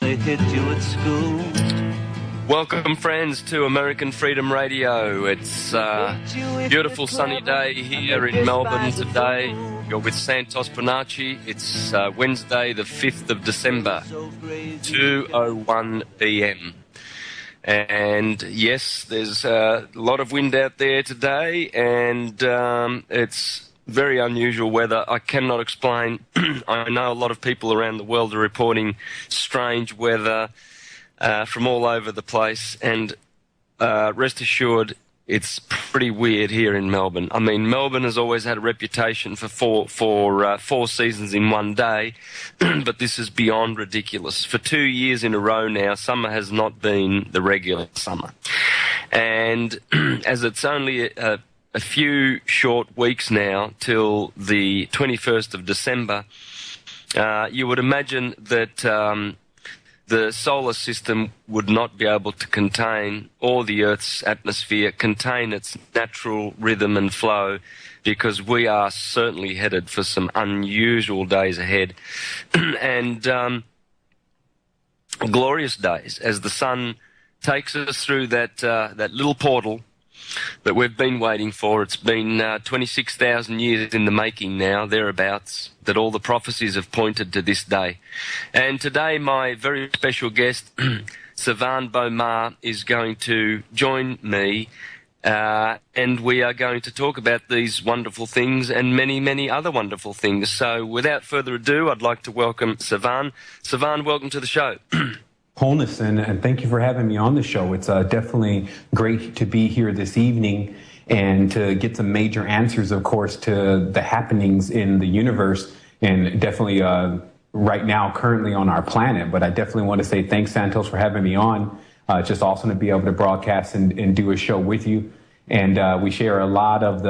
they hit you at school. Welcome, friends, to American Freedom Radio. It's a beautiful sunny day here in Melbourne today. You're with Santos Bonacci. It's Wednesday, the 5th of December, 2:01 p.m. And yes, there's a lot of wind out there today, and it's very unusual weather. I cannot explain. I know a lot of people around the world are reporting strange weather from all over the place, and rest assured, it's pretty weird here in Melbourne. I mean, Melbourne has always had a reputation for four seasons in one day, but this is beyond ridiculous. For 2 years in a row now, summer has not been the regular summer. And as it's only a few short weeks now till the 21st of December, you would imagine that the solar system would not be able to contain, or the Earth's atmosphere contain its natural rhythm and flow, because we are certainly headed for some unusual days ahead. And glorious days as the sun takes us through that little portal that we've been waiting for. It's been 26,000 years in the making now, thereabouts, that all the prophecies have pointed to this day. And today my very special guest, Sevan Bomar, is going to join me, and we are going to talk about these wonderful things and many, many other wonderful things. So without further ado, I'd like to welcome Sevan. Sevan, welcome to the show. Wholeness, and thank you for having me on the show. It's definitely great to be here this evening and to get some major answers, of course, to the happenings in the universe, and definitely right now, currently on our planet. But I definitely want to say thanks, Santos, for having me on. It's just awesome to be able to broadcast and do a show with you. And we share a lot of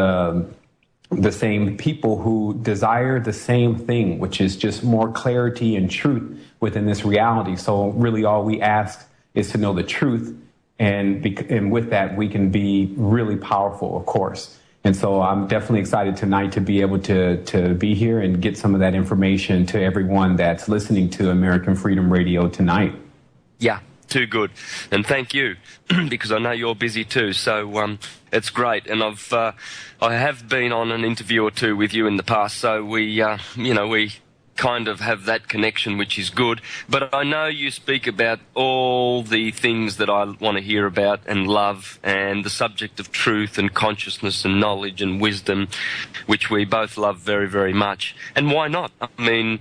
the same people who desire the same thing, which is just more clarity and truth within this reality. So really all we ask is to know the truth, and with that we can be really powerful, of course. And so I'm definitely excited tonight to be able to be here and get some of that information to everyone that's listening to American Freedom Radio tonight. Yeah, too good. And thank you, because I know you're busy too. So it's great. And I have been on an interview or two with you in the past, so we kind of have that connection, which is good. But I know you speak about all the things that I want to hear about and love, and the subject of truth and consciousness and knowledge and wisdom, which we both love very, very much. And why not? I mean,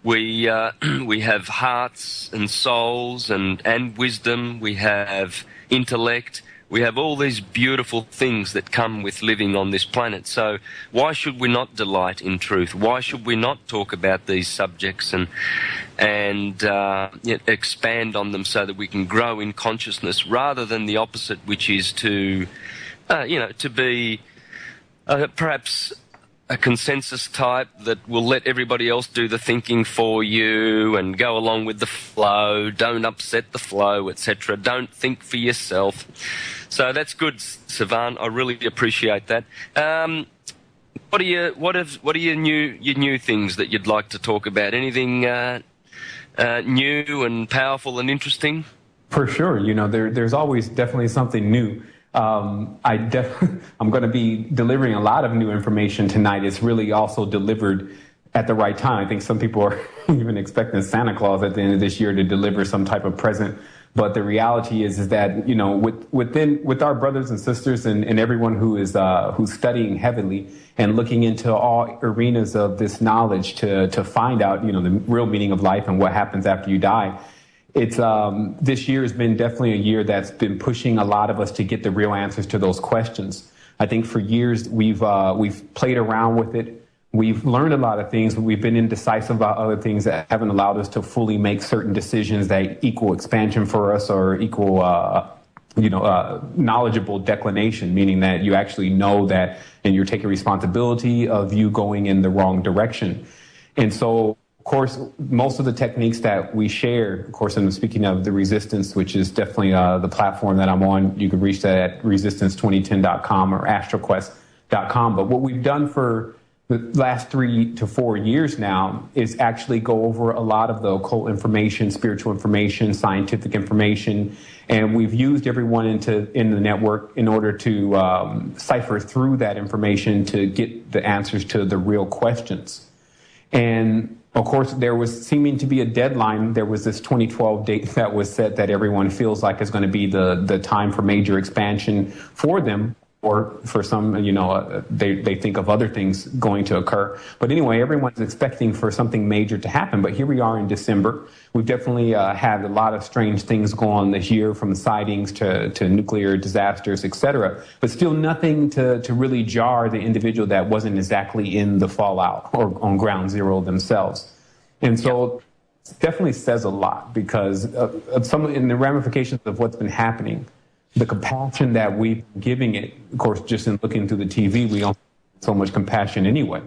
we have hearts and souls and wisdom. We have intellect. We have all these beautiful things that come with living on this planet. So why should we not delight in truth? Why should we not talk about these subjects and expand on them so that we can grow in consciousness, rather than the opposite, which is to be perhaps a consensus type that will let everybody else do the thinking for you and go along with the flow, don't upset the flow, etc. Don't think for yourself. So that's good, Sevan. I really appreciate that. What are your new things that you'd like to talk about? Anything new and powerful and interesting? For sure. There's always definitely something new. I'm going to be delivering a lot of new information tonight. It's really also delivered at the right time. I think some people are even expecting Santa Claus at the end of this year to deliver some type of present. But the reality is that, with our brothers and sisters and everyone who's studying heavily and looking into all arenas of this knowledge to find out, the real meaning of life and what happens after you die. It's this year has been definitely a year that's been pushing a lot of us to get the real answers to those questions. I think for years we've played around with it. We've learned a lot of things, but we've been indecisive about other things that haven't allowed us to fully make certain decisions that equal expansion for us, or equal, knowledgeable declination, meaning that you actually know that and you're taking responsibility of you going in the wrong direction. And so, of course, most of the techniques that we share, of course, I'm speaking of the Resistance, which is definitely the platform that I'm on. You can reach that at resistance2010.com or astroquest.com. But what we've done for the last 3 to 4 years now is actually go over a lot of the occult information, spiritual information, scientific information, and we've used everyone in the network in order to cipher through that information to get the answers to the real questions. And of course, there was seeming to be a deadline. There was this 2012 date that was set that everyone feels like is going to be the time for major expansion for them, or for some, they think of other things going to occur. But anyway, everyone's expecting for something major to happen. But here we are in December. We've definitely had a lot of strange things go on this year, from sightings to nuclear disasters, etc. But still nothing to really jar the individual that wasn't exactly in the fallout or on ground zero themselves. And so it definitely says a lot, because of some in the ramifications of what's been happening. The compassion that we've giving it, of course, just in looking through the TV, we don't have so much compassion anyway.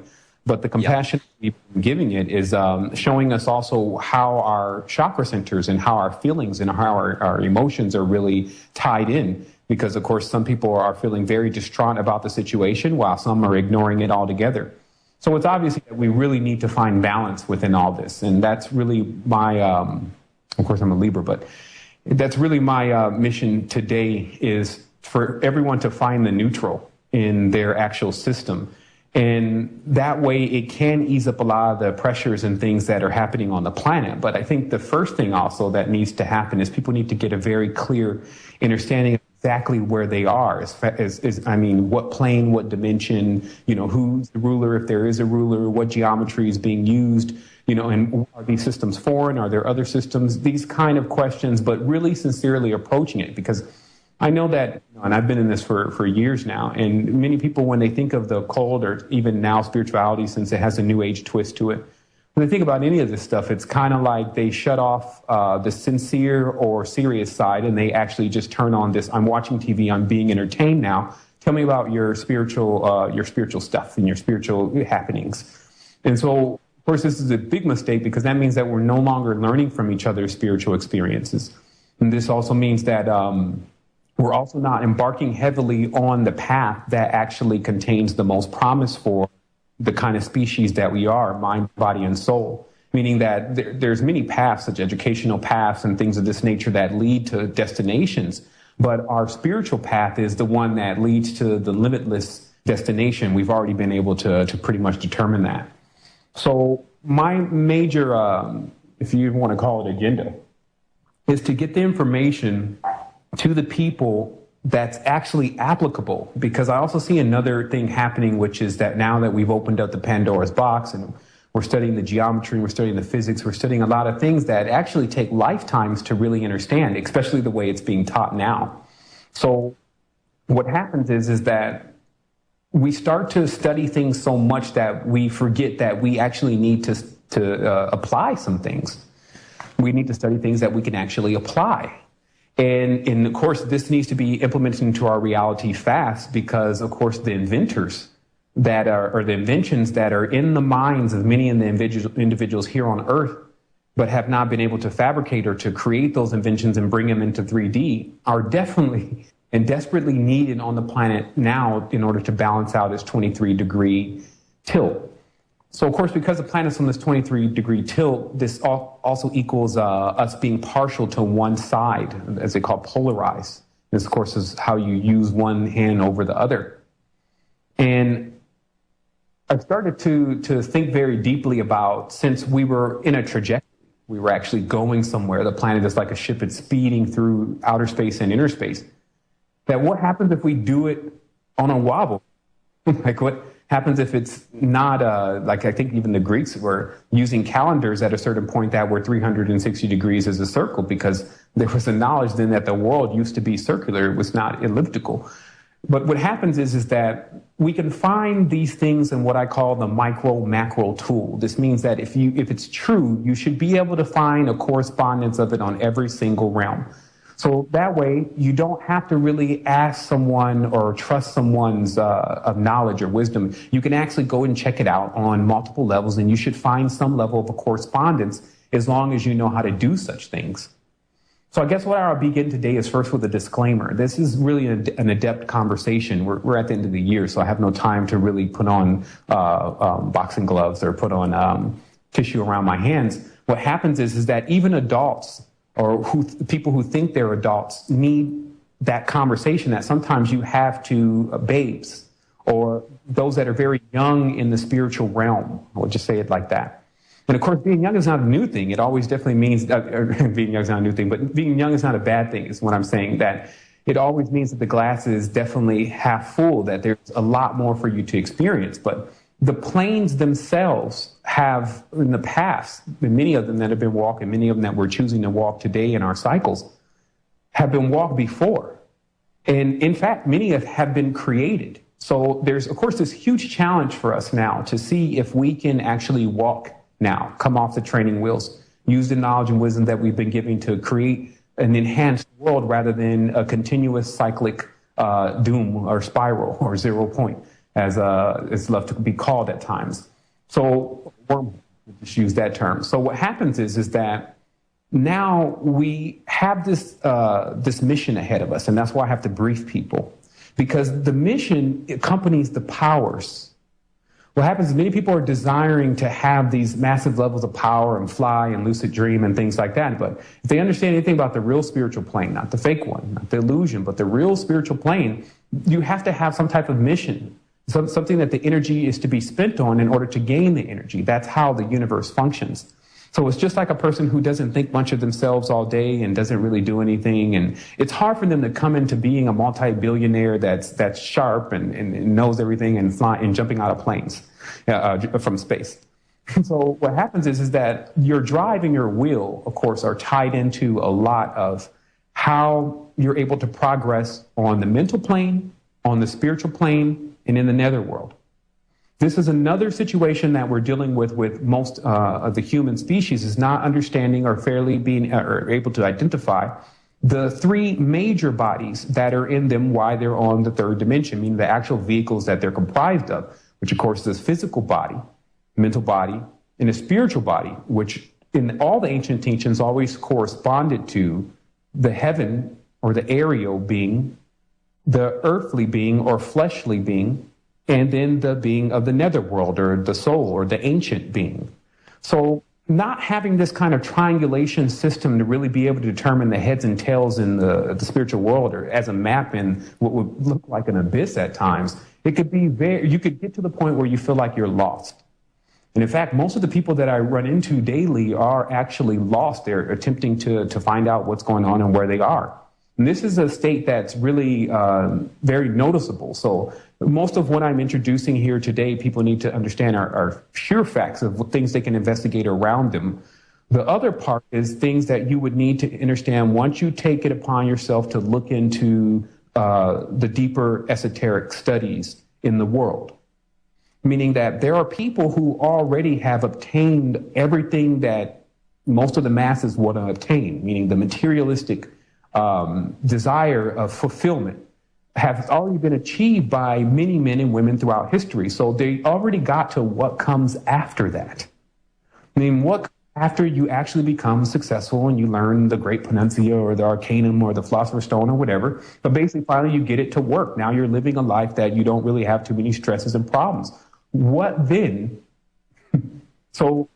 But the compassion we've been giving it is showing us also how our chakra centers and how our feelings and how our emotions are really tied in. Because, of course, some people are feeling very distraught about the situation, while some are ignoring it altogether. So it's obvious that we really need to find balance within all this. And that's really my, of course, I'm a Libra, but that's really my mission today, is for everyone to find the neutral in their actual system. And that way it can ease up a lot of the pressures and things that are happening on the planet. But I think the first thing also that needs to happen is people need to get a very clear understanding of exactly where they are. What plane, what dimension, who's the ruler, if there is a ruler, what geometry is being used, and are these systems foreign? Are there other systems? These kind of questions, but really sincerely approaching it, because I know that, and I've been in this for years now, and many people, when they think of the occult, or even now spirituality, since it has a new age twist to it, when they think about any of this stuff, it's kind of like they shut off the sincere or serious side, and they actually just turn on this, I'm watching TV, I'm being entertained now. Tell me about your spiritual stuff and your spiritual happenings. And so, of course, this is a big mistake, because that means that we're no longer learning from each other's spiritual experiences. And this also means that we're also not embarking heavily on the path that actually contains the most promise for the kind of species that we are, mind, body, and soul. Meaning that there's many paths, such educational paths and things of this nature, that lead to destinations. But our spiritual path is the one that leads to the limitless destination. We've already been able to pretty much determine that. So my major, if you want to call it agenda, is to get the information to the people that's actually applicable. Because I also see another thing happening, which is that now that we've opened up the Pandora's box and we're studying the geometry, we're studying the physics, we're studying a lot of things that actually take lifetimes to really understand, especially the way it's being taught now. So what happens is that we start to study things so much that we forget that we actually need to apply some things. We need to study things that we can actually apply. And of course, this needs to be implemented into our reality fast, because, of course, the inventors that are, or the inventions that are in the minds of many of the individuals here on Earth, but have not been able to fabricate or to create those inventions and bring them into 3D, are definitely and desperately needed on the planet now in order to balance out its 23-degree tilt. So, of course, because the planet's on this 23-degree tilt, this also equals us being partial to one side, as they call polarized. This, of course, is how you use one hand over the other. And I've started to think very deeply about, since we were in a trajectory, we were actually going somewhere, the planet is like a ship, it's speeding through outer space and inner space, that what happens if we do it on a wobble? Like, what happens if it's not, like I think even the Greeks were using calendars at a certain point that were 360 degrees as a circle, because there was a knowledge then that the world used to be circular, it was not elliptical. But what happens is that we can find these things in what I call the micro-macro tool. This means that if it's true, you should be able to find a correspondence of it on every single realm. So that way, you don't have to really ask someone or trust someone's of knowledge or wisdom. You can actually go and check it out on multiple levels, and you should find some level of a correspondence as long as you know how to do such things. So I guess what I'll begin today is first with a disclaimer. This is really an adept conversation. We're at the end of the year, so I have no time to really put on boxing gloves or put on tissue around my hands. What happens is that even adults or people who think they're adults need that conversation that sometimes you have to babes or those that are very young in the spiritual realm. I would just say it like that. And of course, being young is not a new thing. It always definitely means being young is not a new thing, but being young is not a bad thing, is what I'm saying. That it always means that the glass is definitely half full, that there's a lot more for you to experience. But the planes themselves have, in the past, many of them that have been walking, many of them that we're choosing to walk today in our cycles, have been walked before. And in fact, many have been created. So there's, of course, this huge challenge for us now to see if we can actually walk now, come off the training wheels, use the knowledge and wisdom that we've been giving to create an enhanced world rather than a continuous cyclic doom or spiral or 0 point, as it's loved to be called at times. So, or just use that term. So what happens is that now we have this mission ahead of us, and that's why I have to brief people, because the mission accompanies the powers. What happens is many people are desiring to have these massive levels of power and fly and lucid dream and things like that. But if they understand anything about the real spiritual plane, not the fake one, not the illusion, but the real spiritual plane, you have to have some type of mission, something that the energy is to be spent on in order to gain the energy. That's how the universe functions. So it's just like a person who doesn't think much of themselves all day and doesn't really do anything. And it's hard for them to come into being a multi-billionaire that's sharp and knows everything and flying and jumping out of planes from space. So what happens is that your drive and your will, of course, are tied into a lot of how you're able to progress on the mental plane, on the spiritual plane, and in the netherworld. This is another situation that we're dealing with most of the human species, is not understanding or fairly being or able to identify the three major bodies that are in them, why they're on the third dimension, meaning the actual vehicles that they're comprised of, which of course is physical body, mental body, and a spiritual body, which in all the ancient teachings always corresponded to the heaven or the aerial being, the earthly being or fleshly being, and then the being of the netherworld or the soul or the ancient being. So not having this kind of triangulation system to really be able to determine the heads and tails in the spiritual world, or as a map in what would look like an abyss at times, it could be you could get to the point where you feel like you're lost. And in fact, most of the people that I run into daily are actually lost. They're attempting to find out what's going on and where they are. And this is a state that's really very noticeable. So most of what I'm introducing here today, people need to understand are pure facts of things they can investigate around them. The other part is things that you would need to understand once you take it upon yourself to look into the deeper esoteric studies in the world. Meaning that there are people who already have obtained everything that most of the masses want to obtain, meaning the materialistic desire of fulfillment has already been achieved by many men and women throughout history. So they already got to what comes after that. I mean, what after you actually become successful and you learn the great panacea or the arcanum or the philosopher's stone or whatever, but basically finally you get it to work. Now you're living a life that you don't really have too many stresses and problems. What then? So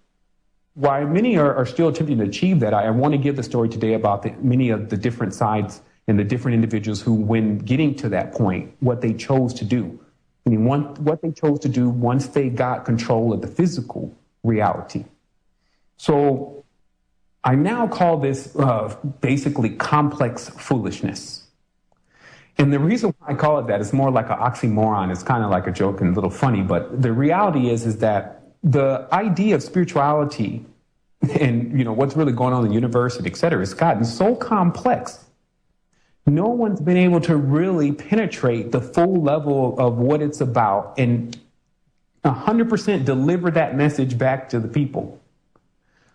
while many are still attempting to achieve that, I want to give the story today about many of the different sides and the different individuals who, when getting to that point, what they chose to do. I mean, what they chose to do once they got control of the physical reality. So I now call this basically complex foolishness. And the reason why I call it that is more like an oxymoron. It's kind of like a joke and a little funny, but the reality is that the idea of spirituality and, what's really going on in the universe and et cetera, has gotten so complex. No one's been able to really penetrate the full level of what it's about and 100% deliver that message back to the people.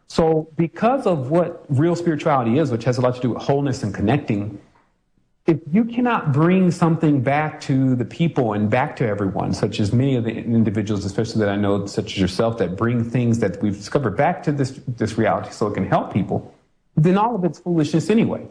So because of what real spirituality is, which has a lot to do with wholeness and connecting, if you cannot bring something back to the people and back to everyone, such as many of the individuals, especially that I know, such as yourself, that bring things that we've discovered back to this reality so it can help people, then all of it's foolishness anyway.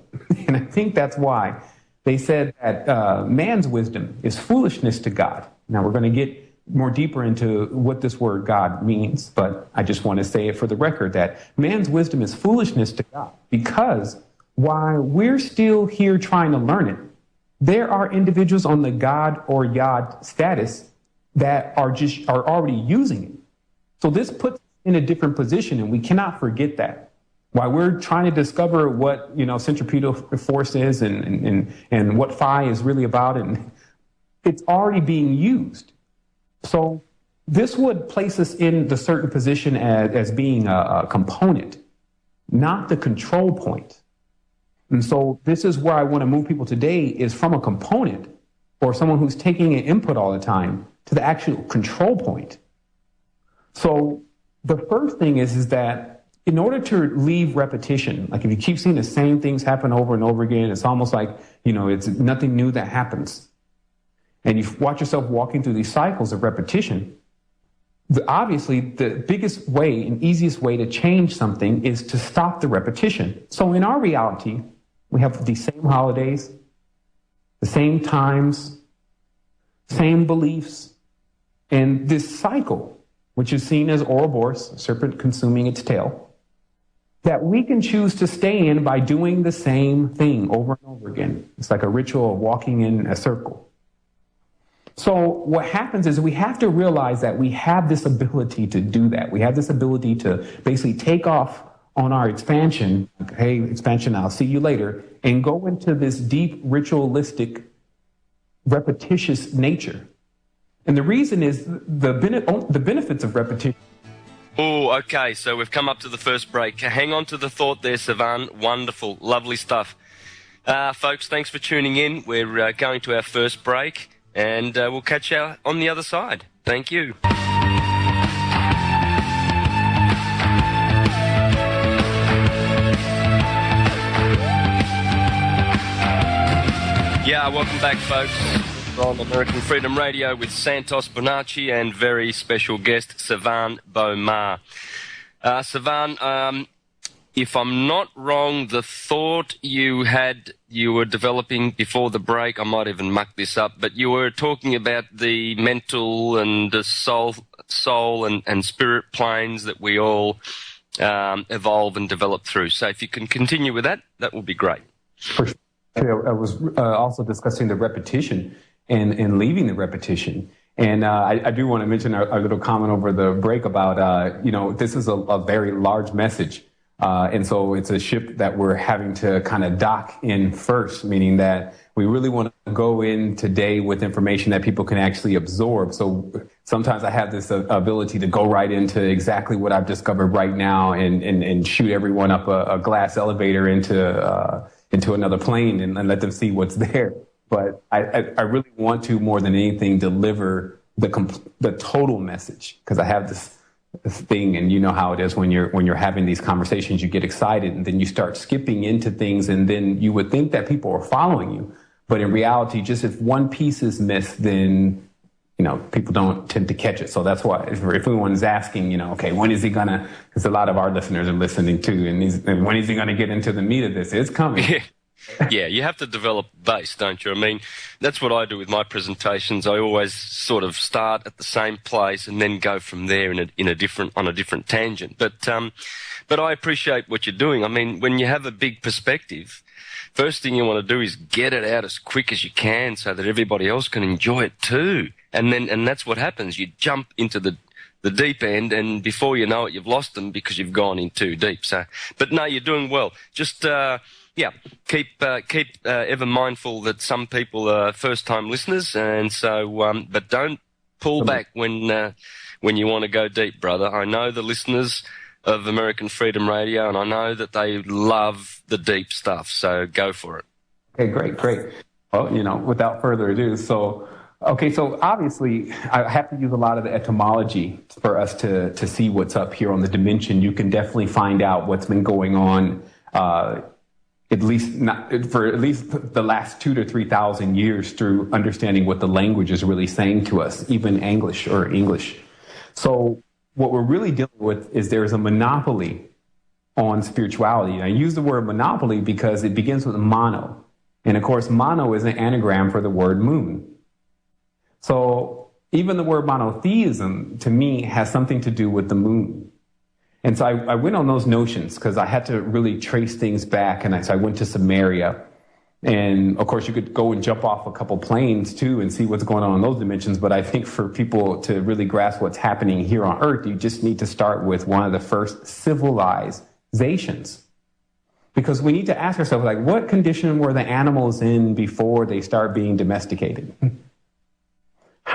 And I think that's why they said that man's wisdom is foolishness to God. Now, we're going to get more deeper into what this word God means, but I just want to say it for the record that man's wisdom is foolishness to God, because while we're still here trying to learn it, there are individuals on the God or Yod status that are already using it. So this puts us in a different position, and we cannot forget that. While we're trying to discover what, centripetal force is and what phi is really about, and it's already being used. So this would place us in the certain position as being a component, not the control point. And so this is where I want to move people today, is from a component or someone who's taking an input all the time to the actual control point. So the first thing is that in order to leave repetition, like if you keep seeing the same things happen over and over again, it's almost like, it's nothing new that happens. And you watch yourself walking through these cycles of repetition. Obviously, the biggest way and easiest way to change something is to stop the repetition. So in our reality, we have the same holidays, the same times, same beliefs, and this cycle, which is seen as Ouroboros, a serpent consuming its tail, that we can choose to stay in by doing the same thing over and over again. It's like a ritual of walking in a circle. So what happens is we have to realize that we have this ability to do that. We have this ability to basically take off on our expansion. Hey, expansion, I'll see you later, and go into this deep ritualistic, repetitious nature. And the reason is the benefits of repetition. Oh, okay, so we've come up to the first break. Hang on to the thought there, Sevan. Wonderful, lovely stuff. Folks, thanks for tuning in. We're going to our first break, and we'll catch you on the other side. Thank you. Yeah, welcome back, folks. We're on American Freedom Radio with Santos Bonacci and very special guest, Sevan Bomar. Sevan, if I'm not wrong, the thought you were developing before the break, I might even muck this up, but you were talking about the mental and the soul and spirit planes that we all evolve and develop through. So if you can continue with that, that would be great. For sure. I was also discussing the repetition and leaving the repetition. And I do want to mention our little comment over the break about, this is a very large message. And so it's a ship that we're having to kind of dock in first, meaning that we really want to go in today with information that people can actually absorb. So sometimes I have this ability to go right into exactly what I've discovered right now and shoot everyone up a glass elevator into another plane and let them see what's there. But I really want to, more than anything, deliver the total message, because I have this thing, and you know how it is when you're having these conversations, you get excited and then you start skipping into things, and then you would think that people are following you, but in reality, just if one piece is missed, then people don't tend to catch it. So that's why if everyone's asking, okay, when is he gonna? Because a lot of our listeners are listening too, and when is he gonna get into the meat of this? It's coming. Yeah, you have to develop base, don't you? I mean, that's what I do with my presentations. I always sort of start at the same place and then go from there on a different tangent. But I appreciate what you're doing. I mean, when you have a big perspective, first thing you want to do is get it out as quick as you can so that everybody else can enjoy it too. And that's what happens. You jump into the deep end, and before you know it, you've lost them because you've gone in too deep. So, but no, you're doing well. Just keep ever mindful that some people are first-time listeners, and so but don't pull back when you want to go deep, brother. I know the listeners of American Freedom Radio, and I know that they love the deep stuff. So go for it. Okay, great. Well, without further ado, so obviously I have to use a lot of the etymology for us to see what's up here on the dimension. You can definitely find out what's been going on, at least the last 2,000 to 3,000 years, through understanding what the language is really saying to us, even English. So what we're really dealing with is there's a monopoly on spirituality. And I use the word monopoly because it begins with mono. And of course, mono is an anagram for the word moon. So even the word monotheism, to me, has something to do with the moon. And so I went on those notions because I had to really trace things back. And so I went to Samaria. And of course, you could go and jump off a couple planes too and see what's going on in those dimensions. But I think for people to really grasp what's happening here on Earth, you just need to start with one of the first civilizations. Because we need to ask ourselves, like, what condition were the animals in before they start being domesticated?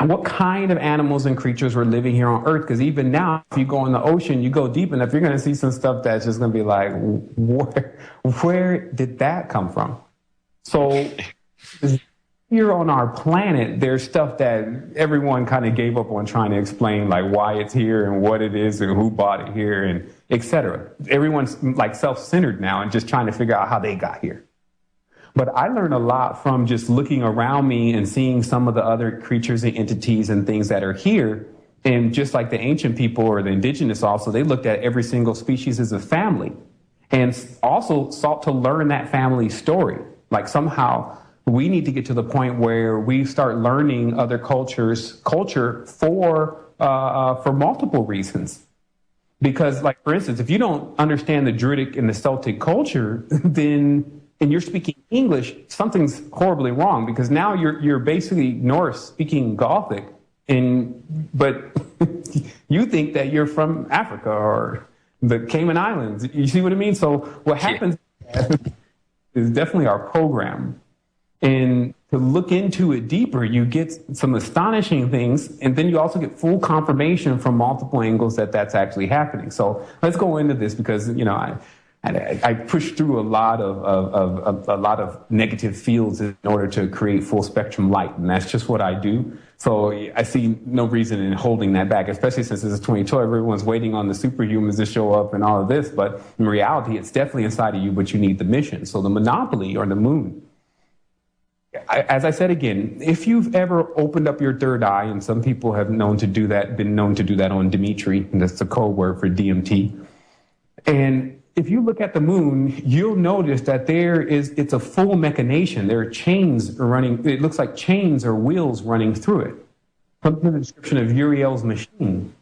What kind of animals and creatures were living here on Earth? Because even now, if you go in the ocean, you go deep enough, you're going to see some stuff that's just going to be like, where did that come from? So here on our planet, there's stuff that everyone kind of gave up on trying to explain, like why it's here and what it is and who bought it here and etc. Everyone's like self-centered now and just trying to figure out how they got here. But I learned a lot from just looking around me and seeing some of the other creatures and entities and things that are here. And just like the ancient people or the indigenous also, they looked at every single species as a family and also sought to learn that family story. Like somehow we need to get to the point where we start learning other culture for multiple reasons. Because, like, for instance, if you don't understand the Druidic and the Celtic culture, then, and you're speaking English, something's horribly wrong, because now you're basically Norse speaking Gothic, but you think that you're from Africa or the Cayman Islands. You see what I mean? So what happens is definitely our program. And to look into it deeper, you get some astonishing things, and then you also get full confirmation from multiple angles that that's actually happening. So let's go into this because, you know, I pushed through a lot of negative fields in order to create full spectrum light, and that's just what I do. So I see no reason in holding that back, especially since this is 2012. Everyone's waiting on the superhumans to show up and all of this, but in reality, it's definitely inside of you, but you need the mission. So the monopoly or the moon. As I said again, if you've ever opened up your third eye, and some people have been known to do that on Dimitri, and that's the code word for DMT. And if you look at the moon, you'll notice that it's a full machination. There are chains running. It looks like chains or wheels running through it. From the description of Uriel's machine.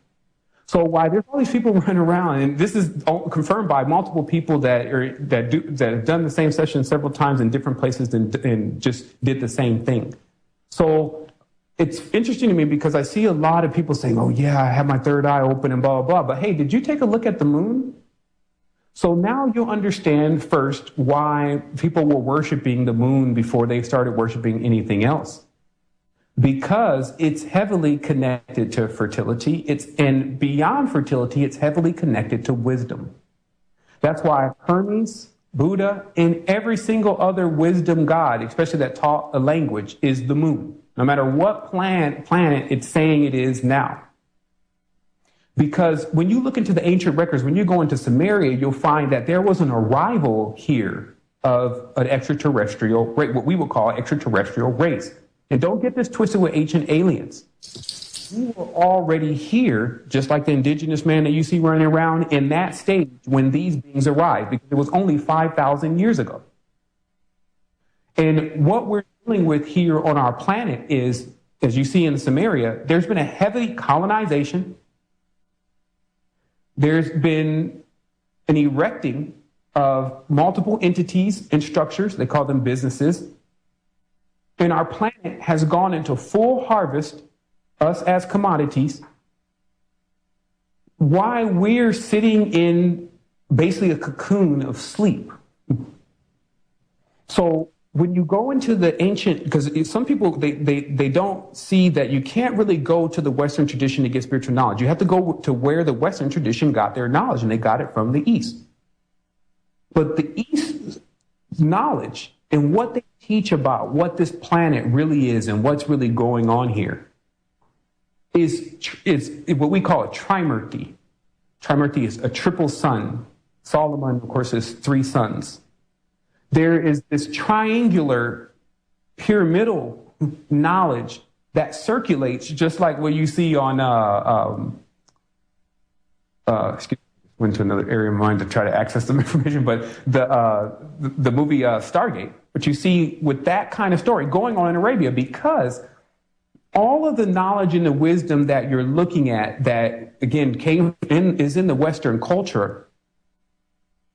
So why there's all these people running around, and this is confirmed by multiple people that have done the same session several times in different places and just did the same thing. So it's interesting to me because I see a lot of people saying, "Oh yeah, I have my third eye open and blah blah blah." But hey, did you take a look at the moon? So now you'll understand first why people were worshiping the moon before they started worshiping anything else. Because it's heavily connected to fertility, and beyond fertility, it's heavily connected to wisdom. That's why Hermes, Buddha, and every single other wisdom god, especially that taught a language, is the moon. No matter what planet it's saying it is now. Because when you look into the ancient records, when you go into Samaria, you'll find that there was an arrival here of an extraterrestrial, what we would call extraterrestrial race. And don't get this twisted with ancient aliens. We were already here, just like the indigenous man that you see running around in that stage when these beings arrived, because it was only 5,000 years ago. And what we're dealing with here on our planet is, as you see in Samaria, there's been a heavy colonization. There's been an erecting of multiple entities and structures. They call them businesses. And our planet has gone into full harvest, us as commodities, while we're sitting in basically a cocoon of sleep. So when you go into the ancient, because some people, they don't see that you can't really go to the Western tradition to get spiritual knowledge. You have to go to where the Western tradition got their knowledge, and they got it from the East. But the East's knowledge and what they teach about what this planet really is and what's really going on here is what we call a trimurti. Trimurti is a triple sun. Solomon, of course, has 3 sons. There is this triangular pyramidal knowledge that circulates just like what you see on went to another area of mine to try to access some information, but the movie Stargate, but you see with that kind of story going on in Arabia, because all of the knowledge and the wisdom that you're looking at that, again, is in the Western culture,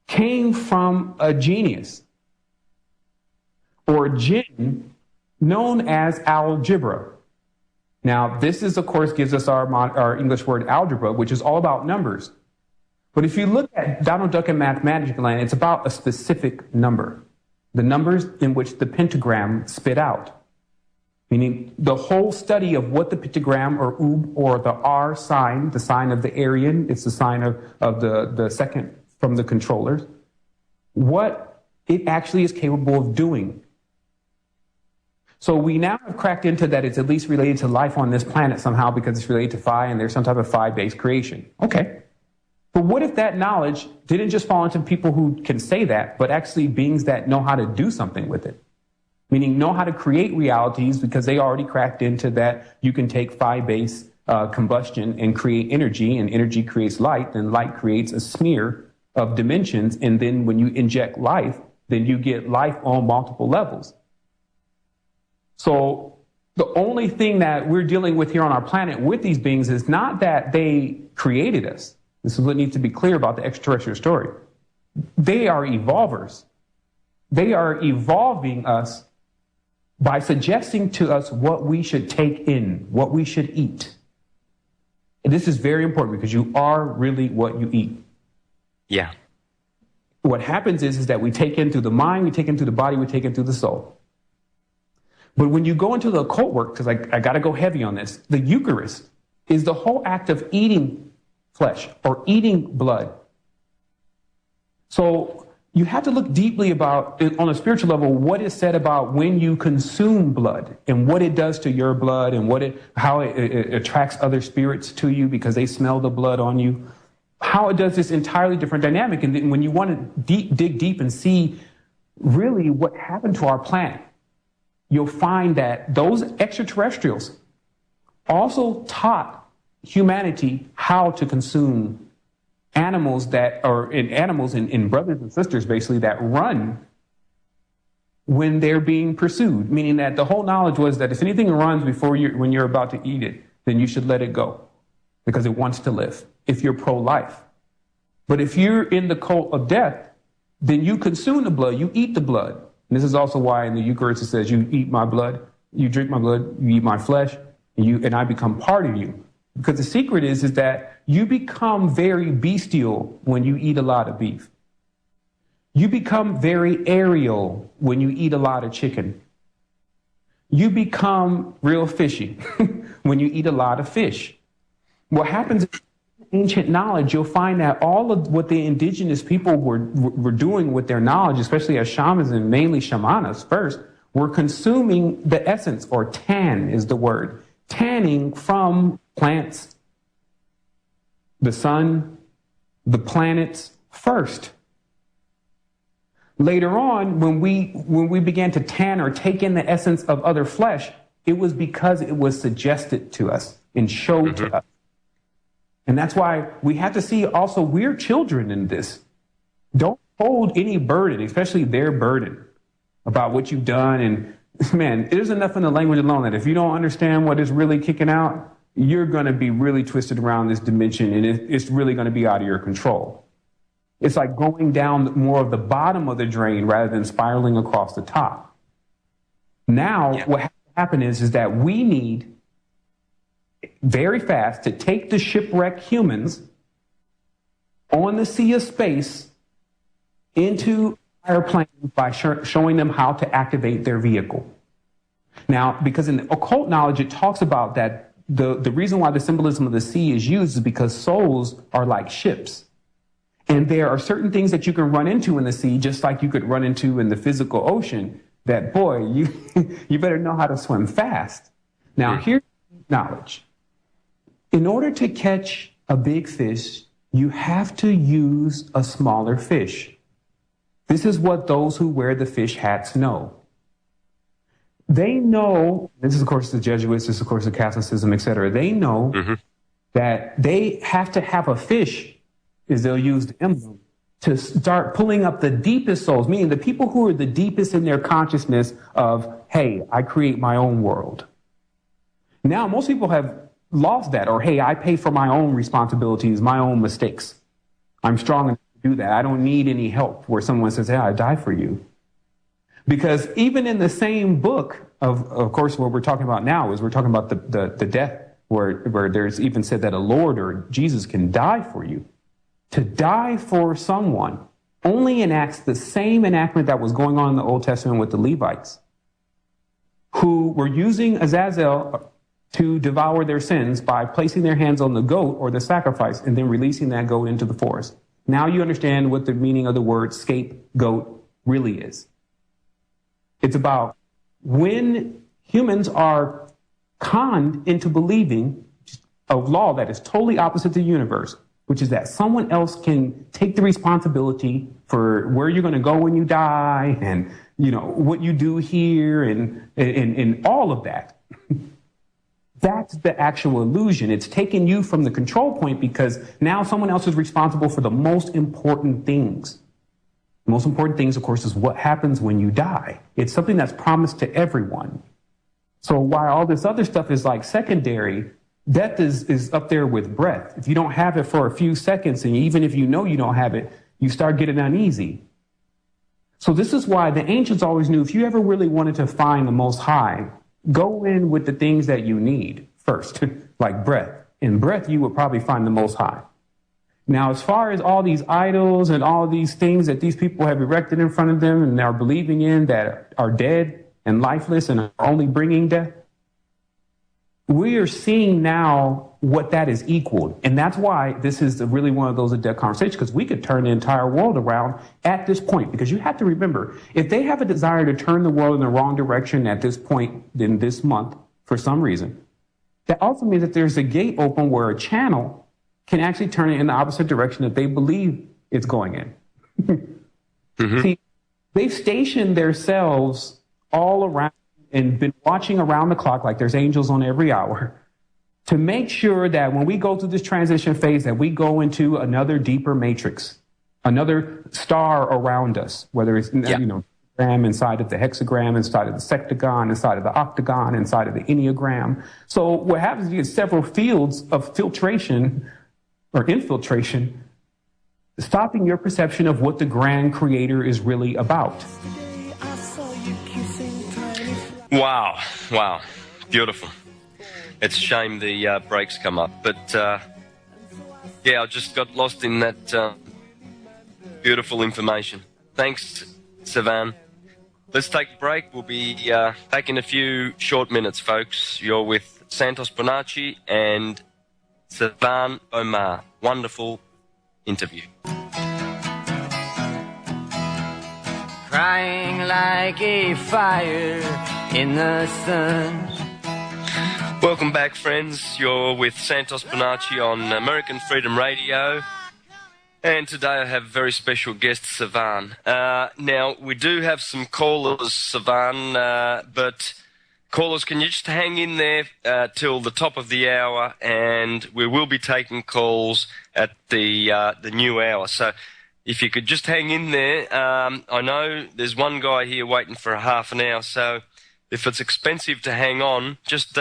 came from a genius or jinn known as algebra. Now, this is, of course, gives us our English word algebra, which is all about numbers. But if you look at Donald Duck and Mathematic Land, it's about a specific number, the numbers in which the pentagram spit out. Meaning the whole study of what the pentagram or the R sign, the sign of the Aryan, it's the sign of the second from the controllers, what it actually is capable of doing. So we now have cracked into that it's at least related to life on this planet somehow because it's related to phi and there's some type of phi-based creation. Okay. But what if that knowledge didn't just fall into people who can say that, but actually beings that know how to do something with it? Meaning know how to create realities because they already cracked into that you can take phi-based combustion and create energy, and energy creates light, and light creates a smear of dimensions, and then when you inject life, then you get life on multiple levels. So the only thing that we're dealing with here on our planet with these beings is not that they created us. This is what needs to be clear about the extraterrestrial story. They are evolvers. They are evolving us by suggesting to us what we should take in, what we should eat. And this is very important because you are really what you eat. Yeah. What happens is that we take in through the mind, we take in through the body, we take in through the soul. But when you go into the occult work, because I got to go heavy on this, the Eucharist is the whole act of eating flesh or eating blood. So you have to look deeply about, on a spiritual level, what is said about when you consume blood and what it does to your blood and how it attracts other spirits to you because they smell the blood on you. How it does this entirely different dynamic. And then when you want to dig deep and see really what happened to our planet, you'll find that those extraterrestrials also taught humanity how to consume animals in brothers and sisters, basically, that run when they're being pursued. Meaning that the whole knowledge was that if anything runs when you're about to eat it, then you should let it go because it wants to live, if you're pro-life. But if you're in the cult of death, then you consume the blood, you eat the blood. And this is also why in the Eucharist it says, you eat my blood, you drink my blood, you eat my flesh, and I become part of you. Because the secret is that you become very bestial when you eat a lot of beef. You become very aerial when you eat a lot of chicken. You become real fishy when you eat a lot of fish. What happens in ancient knowledge, you'll find that all of what the indigenous people were doing with their knowledge, especially as shamans and mainly shamanas first, were consuming the essence, or tan is the word, tanning from plants, the sun, the planets first. Later on, when we began to tan or take in the essence of other flesh, it was because it was suggested to us and showed to us. And that's why we have to see also we're children in this. Don't hold any burden, especially their burden, about what you've done. And man, there's enough in the language alone that if you don't understand what is really kicking out, you're going to be really twisted around this dimension, and it's really going to be out of your control. It's like going down more of the bottom of the drain rather than spiraling across the top. Now, what has to happen is that we need very fast to take the shipwrecked humans on the sea of space into higher planes by showing them how to activate their vehicle. Now, because in the occult knowledge, it talks about that the reason why the symbolism of the sea is used is because souls are like ships. And there are certain things that you can run into in the sea, just like you could run into in the physical ocean, that, boy, you better know how to swim fast. Now, here's knowledge. In order to catch a big fish, you have to use a smaller fish. This is what those who wear the fish hats know. They know, this is, of course, the Jesuits, this is, of course, the Catholicism, etc. They know that they have to have a fish is they'll use the emblem to start pulling up the deepest souls, meaning the people who are the deepest in their consciousness of, hey, I create my own world. Now, most people have lost that, or, hey, I pay for my own responsibilities, my own mistakes. I'm strong enough to do that. I don't need any help, where someone says, hey, I die for you. Because even in the same book, of course, what we're talking about now is we're talking about the death, where there's even said that a Lord or Jesus can die for you. To die for someone only enacts the same enactment that was going on in the Old Testament with the Levites, who were using Azazel to devour their sins by placing their hands on the goat or the sacrifice and then releasing that goat into the forest. Now you understand what the meaning of the word scapegoat really is. It's about when humans are conned into believing a law that is totally opposite to the universe, which is that someone else can take the responsibility for where you're going to go when you die and, what you do here and all of that. That's the actual illusion. It's taken you from the control point because now someone else is responsible for the most important things. The most important things, of course, is what happens when you die. It's something that's promised to everyone. So while all this other stuff is like secondary, death is up there with breath. If you don't have it for a few seconds, and even if you know you don't have it, you start getting uneasy. So this is why the ancients always knew if you ever really wanted to find the Most High, go in with the things that you need first, like breath. In breath, you would probably find the Most High. Now, as far as all these idols and all these things that these people have erected in front of them and are believing in that are dead and lifeless and are only bringing death, we are seeing now what that is equaled. And that's why this is really one of those in-depth conversations, because we could turn the entire world around at this point. Because you have to remember, if they have a desire to turn the world in the wrong direction at this point in this month, for some reason, that also means that there's a gate open where a channel can actually turn it in the opposite direction that they believe it's going in. Mm-hmm. See, they've stationed themselves all around and been watching around the clock like there's angels on every hour to make sure that when we go through this transition phase that we go into another deeper matrix, another star around us, whether it's, inside of the hexagram, inside of the sectagon, inside of the octagon, inside of the enneagram. So what happens is you get several fields of filtration or infiltration, stopping your perception of what the grand creator is really about. Wow. Beautiful. It's a shame the breaks come up. But, I just got lost in that beautiful information. Thanks, Sevan. Let's take a break. We'll be back in a few short minutes, folks. You're with Santos Bonacci and Sevan Bomar. Wonderful interview. Crying like a fire in the sun. Welcome back, friends. You're with Santos Bonacci on American Freedom Radio. And today I have a very special guest, Sevan. Now, we do have some callers, Sevan, but callers, can you just hang in there till the top of the hour, and we will be taking calls at the new hour. So if you could just hang in there. I know there's one guy here waiting for a half an hour, so if it's expensive to hang on, just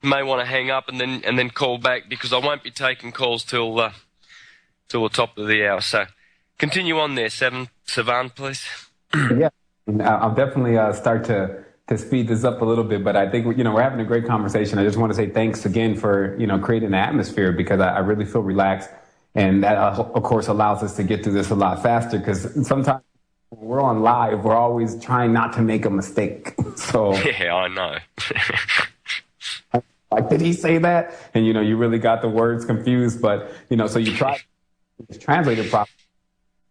may want to hang up and then call back, because I won't be taking calls till the top of the hour. So continue on there, Sevan, please. Yeah, I'll definitely start to speed this up a little bit, but I think we're having a great conversation. I just want to say thanks again for creating the atmosphere, because I really feel relaxed, and that of course allows us to get through this a lot faster, because sometimes when we're on live, we're always trying not to make a mistake. So yeah, I know. Like, did he say that? And you really got the words confused, but so you try to translate it properly.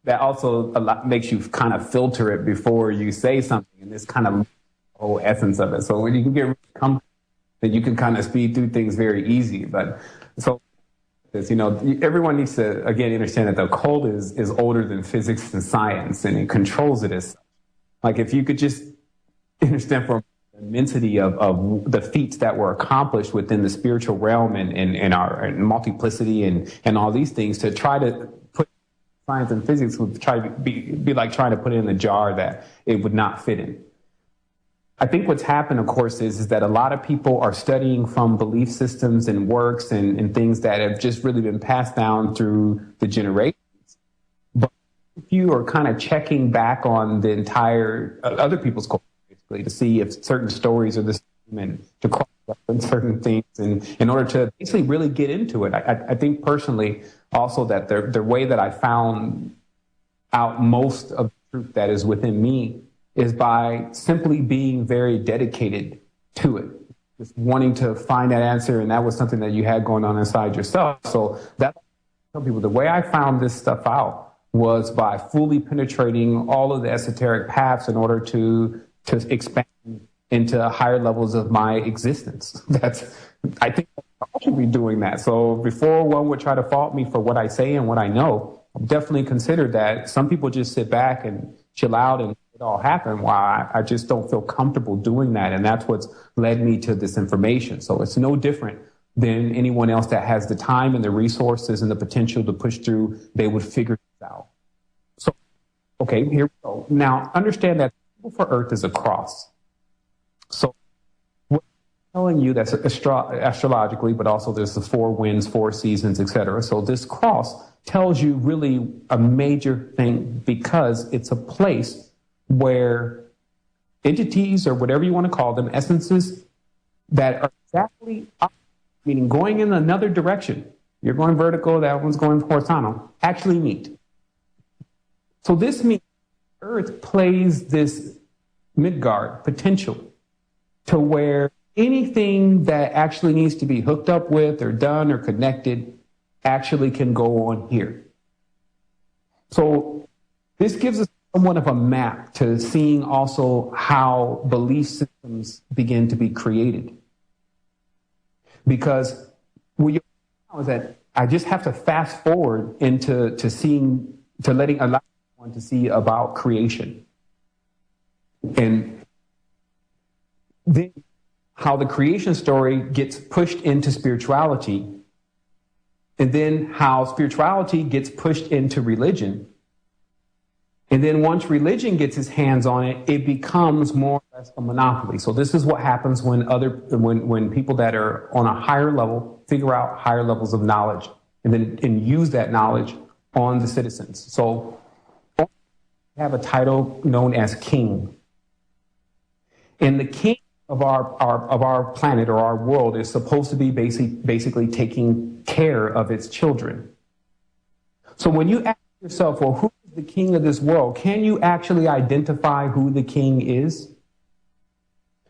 That also makes you kind of filter it before you say something, and this kind of whole essence of it. So when you can get really comfortable, then you can kind of speed through things very easy. But so everyone needs to again understand that the occult is older than physics and science, and it controls it as like if you could just understand for immensity of the feats that were accomplished within the spiritual realm and our multiplicity and all these things, to try to put science and physics would try to be like trying to put it in a jar that it would not fit in. I think what's happened, of course, is that a lot of people are studying from belief systems and works and things that have just really been passed down through the generations. But if you are kind of checking back on the entire other people's culture, basically, to see if certain stories are the same and to cross-reference certain things, and in order to basically really get into it. I think personally also that the way that I found out most of the truth that is within me is by simply being very dedicated to it, just wanting to find that answer. And that was something that you had going on inside yourself. So that, I tell people, the way I found this stuff out was by fully penetrating all of the esoteric paths in order to expand into higher levels of my existence. I think I should be doing that. So before one would try to fault me for what I say and what I know, I've definitely considered that some people just sit back and chill out and it all happen. Why I just don't feel comfortable doing that. And that's what's led me to this information. So it's no different than anyone else that has the time and the resources and the potential to push through. They would figure this out. So, okay, here we go. Now, understand that for Earth is a cross. So what I'm telling you, that's astrologically, but also there's the 4 winds, 4 seasons, etc. So this cross tells you really a major thing, because it's a place where entities, or whatever you want to call them, essences that are exactly up, meaning going in another direction. You're going vertical, that one's going horizontal, actually meet. So this means Earth plays this Midgard potential to where anything that actually needs to be hooked up with or done or connected actually can go on here. So this gives us somewhat of a map to seeing also how belief systems begin to be created. Because what you know is that I just have to fast forward into letting allow one to see about creation. And then how the creation story gets pushed into spirituality, and then how spirituality gets pushed into religion. And then once religion gets its hands on it, it becomes more or less a monopoly. So this is what happens when people that are on a higher level figure out higher levels of knowledge and use that knowledge on the citizens. So we have a title known as king. And the king of our planet or our world is supposed to be basically taking care of its children. So when you ask yourself, well, who is the king of this world? Can you actually identify who the king is?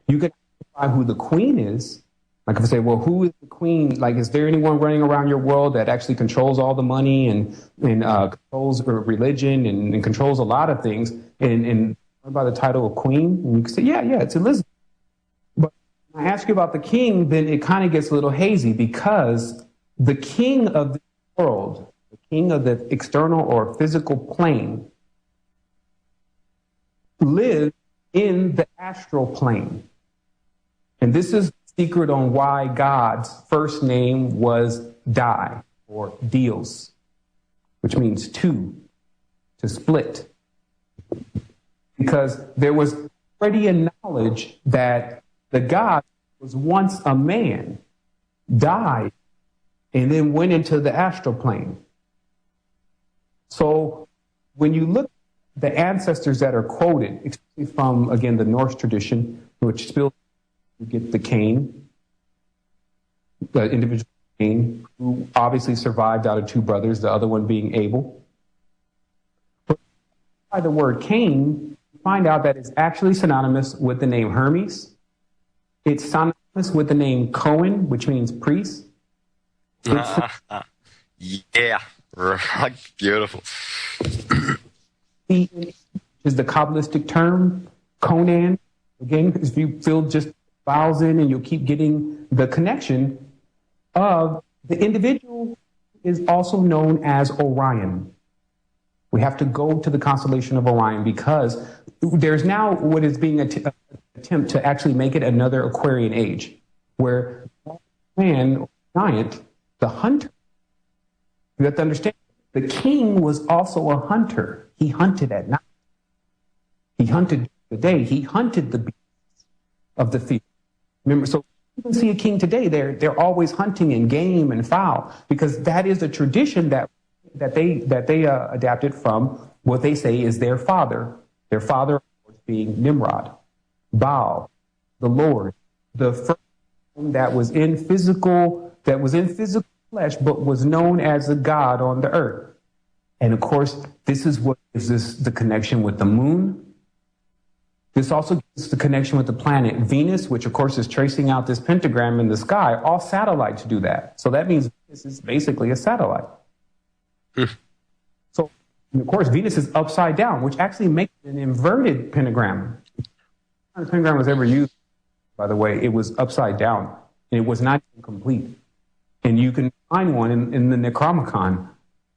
You can identify who the queen is. Like if I say, well, who is the queen? Like, is there anyone running around your world that actually controls all the money and controls religion and controls a lot of things? And by the title of queen, and you can say, yeah, it's Elizabeth. But when I ask you about the king, then it kind of gets a little hazy, because the king of the world, the king of the external or physical plane, lives in the astral plane. And this is the secret on why God's first name was Dai, or Dios, which means two, to split. Because there was already a knowledge that the God was once a man, died, and then went into the astral plane. So when you look at the ancestors that are quoted, especially from, again, the Norse tradition, which still you get the Cain, the individual Cain, who obviously survived out of 2 brothers, the other one being Abel. But by the word Cain, you find out that it's actually synonymous with the name Hermes. It's synonymous with the name Cohen, which means priest. Yeah, right. Beautiful. Is the Kabbalistic term. Conan, again, if you fill just vowels in and you'll keep getting the connection of the individual, is also known as Orion. We have to go to the constellation of Orion, because there's now what is being attempted attempt to actually make it another Aquarian age, where man, giant, the hunter, you have to understand, the king was also a hunter. He hunted at night. He hunted the day. He hunted the beasts of the field. Remember, so you can see a king today, they're always hunting and game and fowl, because that is a tradition that they adapted from what they say is their father. Their father, of course, being Nimrod, Baal, the Lord, the first one that was in physical flesh, but was known as a god on the earth. And of course, this is what is the connection with the moon. This also gives the connection with the planet Venus, which of course is tracing out this pentagram in the sky. All satellites do that. So that means Venus is basically a satellite. So, of course, Venus is upside down, which actually makes it an inverted pentagram. The pentagram was ever used, by the way, it was upside down, and it was not complete. And you can find one in the Necronomicon,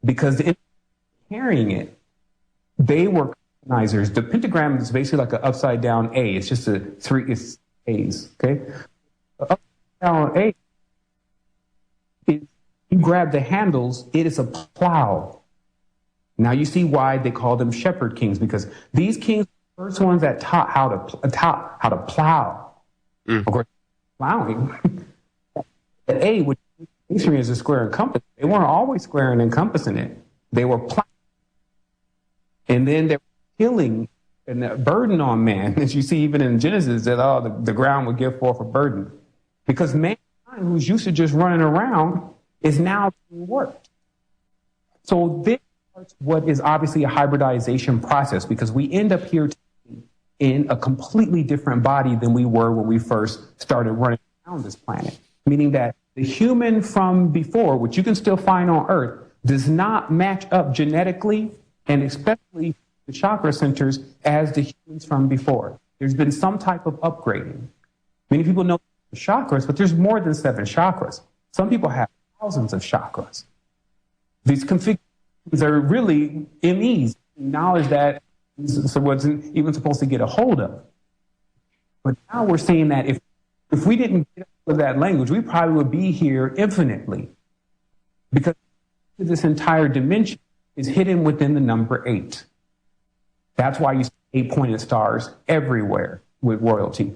because carrying it, they were colonizers. The pentagram is basically like an upside down A. It's just it's A's, okay? The upside down A, you grab the handles, it is a plow. Now you see why they call them shepherd kings, because these kings were the first ones that taught how to plow. Of course, plowing. The A, which masonry is a square and compass, they weren't always square and encompassing it. They were plowing. And then they were killing and a burden on man. As you see even in Genesis, that the ground would give forth a burden. Because mankind, who's used to just running around, is now being worked. So this is what is obviously a hybridization process, because we end up here in a completely different body than we were when we first started running around this planet. Meaning that the human from before, which you can still find on Earth, does not match up genetically, and especially the chakra centers, as the humans from before. There's been some type of upgrading. Many people know the chakras, but there's more than 7 chakras. Some people have thousands of chakras. These configurations are really MEs, knowledge that wasn't even supposed to get a hold of. But now we're saying that if we didn't get with that language, we probably would be here infinitely, because this entire dimension is hidden within the number 8. That's why you see 8-pointed stars everywhere with royalty.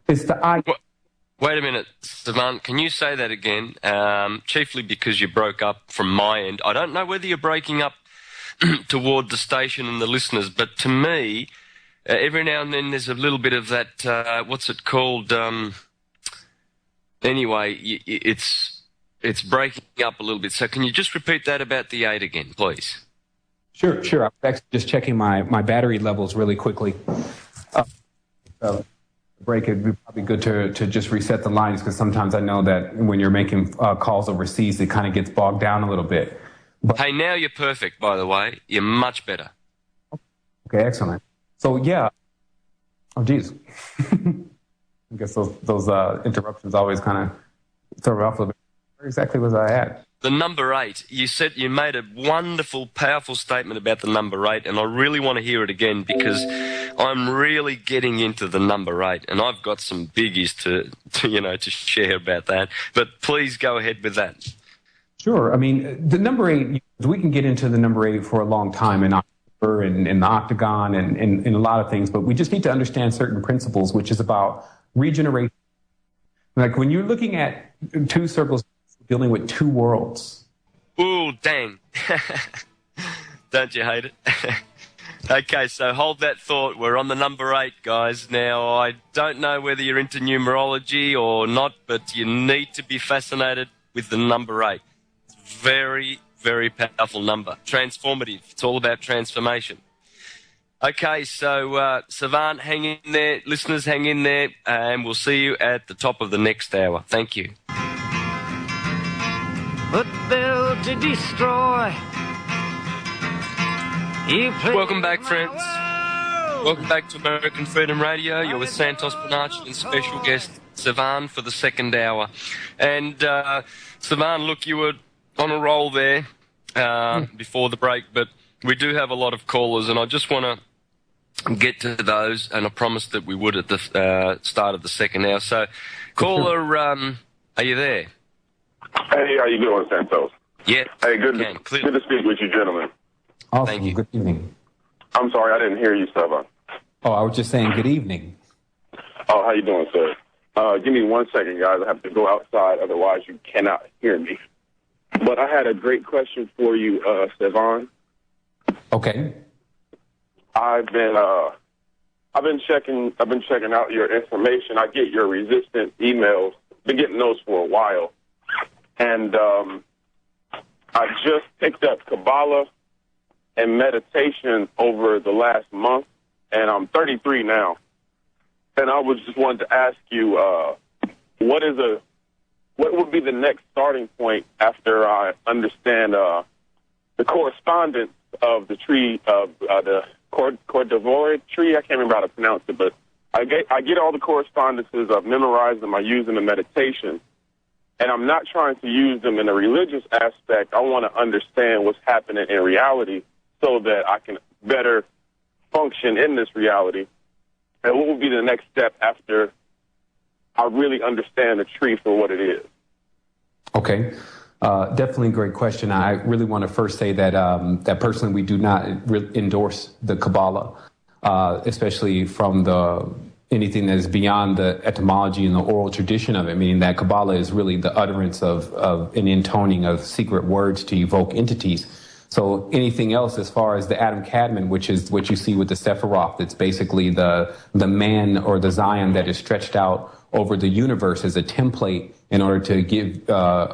It's the eye. Wait a minute, Sevan, can you say that again? Chiefly because you broke up from my end. I don't know whether you're breaking up toward the station and the listeners, but to me, every now and then there's a little bit of that, what's it called? Anyway, it's breaking up a little bit. So can you just repeat that about the 8 again, please? Sure. I'm actually just checking my battery levels really quickly. Break, it'd be probably good to just reset the lines, because sometimes I know that when you're making calls overseas, it kind of gets bogged down a little bit. But, hey, now you're perfect, by the way. You're much better. Okay, excellent. So, yeah. Oh, geez. I guess those interruptions always kind of throw me off a little bit. Where exactly was I at? The number 8. You made a wonderful, powerful statement about the number 8, and I really want to hear it again, because I'm really getting into the number 8, and I've got some biggies to share about that. But please go ahead with that. Sure. I mean, the number 8, we can get into the number 8 for a long time in the octagon and a lot of things, but we just need to understand certain principles, which is about regeneration. Like when you're looking at 2 circles, dealing with 2 worlds. Ooh, dang. Don't you hate it? Okay, so hold that thought. We're on the number 8, guys. Now, I don't know whether you're into numerology or not, but you need to be fascinated with the number 8. It's a very, very powerful number. Transformative. It's all about transformation. Okay, so Sevan, hang in there. Listeners, hang in there, and we'll see you at the top of the next hour. Thank you. But built to destroy. Welcome back, friends. Welcome back to American Freedom Radio. You're with Santos Bonacci and special guest Sevan for the second hour. And Sevan, look, you were on a roll there before the break, but we do have a lot of callers, and I just want to get to those, and I promised that we would at the start of the second hour. So, caller, are you there? Hey, how you doing, Santos? Yeah. Hey, good to speak with you, gentlemen. Awesome. Thank you. Good evening. I'm sorry, I didn't hear you, Sevan. Oh, I was just saying good evening. Oh, how you doing, sir? Give me 1 second, guys. I have to go outside, otherwise you cannot hear me. But I had a great question for you, Sevan. Okay. I've been checking out your information. I get your resistant emails. Been getting those for a while, and I just picked up Kabbalah and meditation over the last month, and I'm 33 now. And I was just wanted to ask you, what would be the next starting point after I understand the correspondence of the tree of the Cordovore tree? I can't remember how to pronounce it, but I get all the correspondences. I've memorized them. I use them in meditation, and I'm not trying to use them in a religious aspect. I want to understand what's happening in reality so that I can better function in this reality. And what would be the next step after I really understand the tree for what it is? Okay. Definitely a great question. I really want to first say that that personally we do not endorse the Kabbalah, especially from anything that is beyond the etymology and the oral tradition of it, meaning that Kabbalah is really the utterance of an intoning of secret words to evoke entities. So anything else as far as the Adam Kadmon, which is what you see with the Sephiroth, it's basically the man or the Zion that is stretched out over the universe as a template in order to give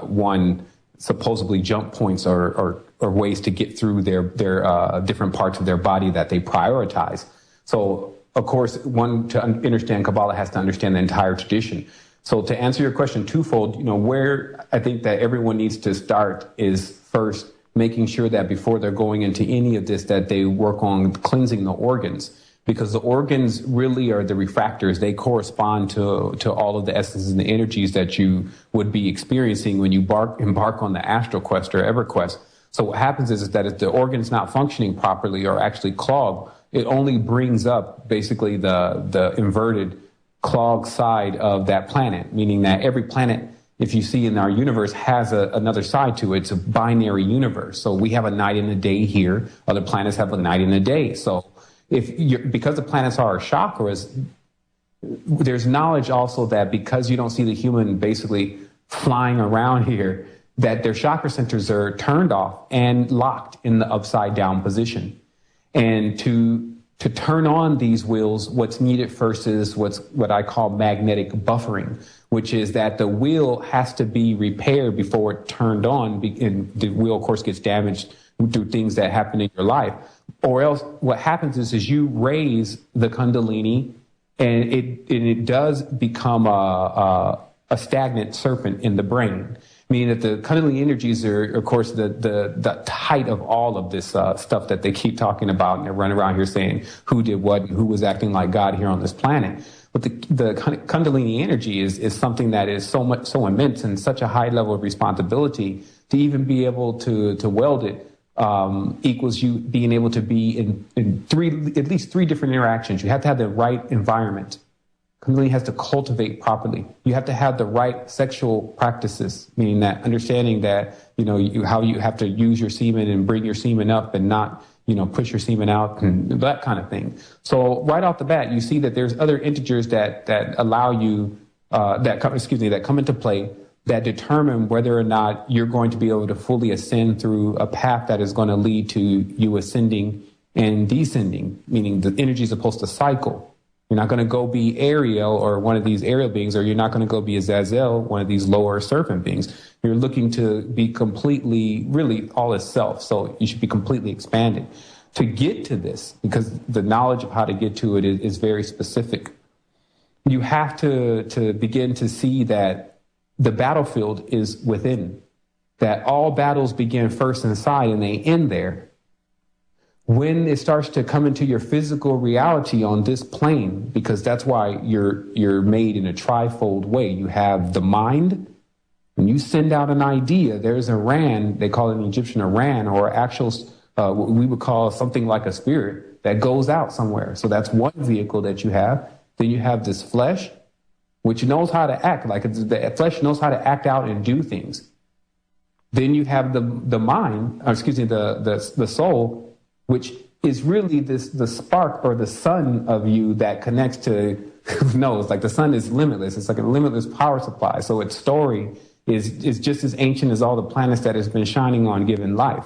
one supposedly jump points or ways to get through their different parts of their body that they prioritize. So, of course, one to understand Kabbalah has to understand the entire tradition. So to answer your question twofold, where I think that everyone needs to start is first making sure that before they're going into any of this, that they work on cleansing the organs, because the organs really are the refractors. They correspond to all of the essences and the energies that you would be experiencing when you embark on the astral quest or EverQuest. So what happens is that if the organ's not functioning properly or actually clogged, it only brings up basically the inverted clogged side of that planet, meaning that every planet, if you see in our universe, has another side to it. It's a binary universe. So we have a night and a day here. Other planets have a night and a day. So because the planets are our chakras, there's knowledge also that because you don't see the human basically flying around here, that their chakra centers are turned off and locked in the upside down position. And to turn on these wheels, what's needed first is what I call magnetic buffering, which is that the wheel has to be repaired before it turned on. And the wheel, of course, gets damaged through things that happen in your life. Or else what happens is you raise the Kundalini and it does become a stagnant serpent in the brain. Meaning that the Kundalini energies are, of course, the height of all of this stuff that they keep talking about, and they're running around here saying who did what and who was acting like God here on this planet. But the Kundalini energy is something that is so immense and such a high level of responsibility to even be able to weld it equals you being able to be in at least three different interactions. You have to have the right environment. Kundalini has to cultivate properly. You have to have the right sexual practices, meaning that understanding that, how you have to use your semen and bring your semen up and not, push your semen out and that kind of thing. So right off the bat, you see that there's other integers that allow you, that come into play that determine whether or not you're going to be able to fully ascend through a path that is going to lead to you ascending and descending, meaning the energy is supposed to cycle. You're not going to go be Ariel or one of these aerial beings, or you're not going to go be Azazel, one of these lower serpent beings. You're looking to be completely, really all is self. So you should be completely expanded to get to this, because the knowledge of how to get to it is very specific. You have to begin to see that the battlefield is within, that all battles begin first inside and they end there. When it starts to come into your physical reality on this plane, because that's why you're made in a trifold way. You have the mind. When you send out an idea, there's a ran, they call it in Egyptian a ran, or actual what we would call something like a spirit that goes out somewhere. So that's one vehicle that you have. Then you have this flesh, which knows how to act, like the flesh knows how to act out and do things. Then you have the mind, or excuse me, the soul, which is really the spark or the sun of you that connects to, who knows, like the sun is limitless. It's like a limitless power supply. So its story is just as ancient as all the planets that it's been shining on given life.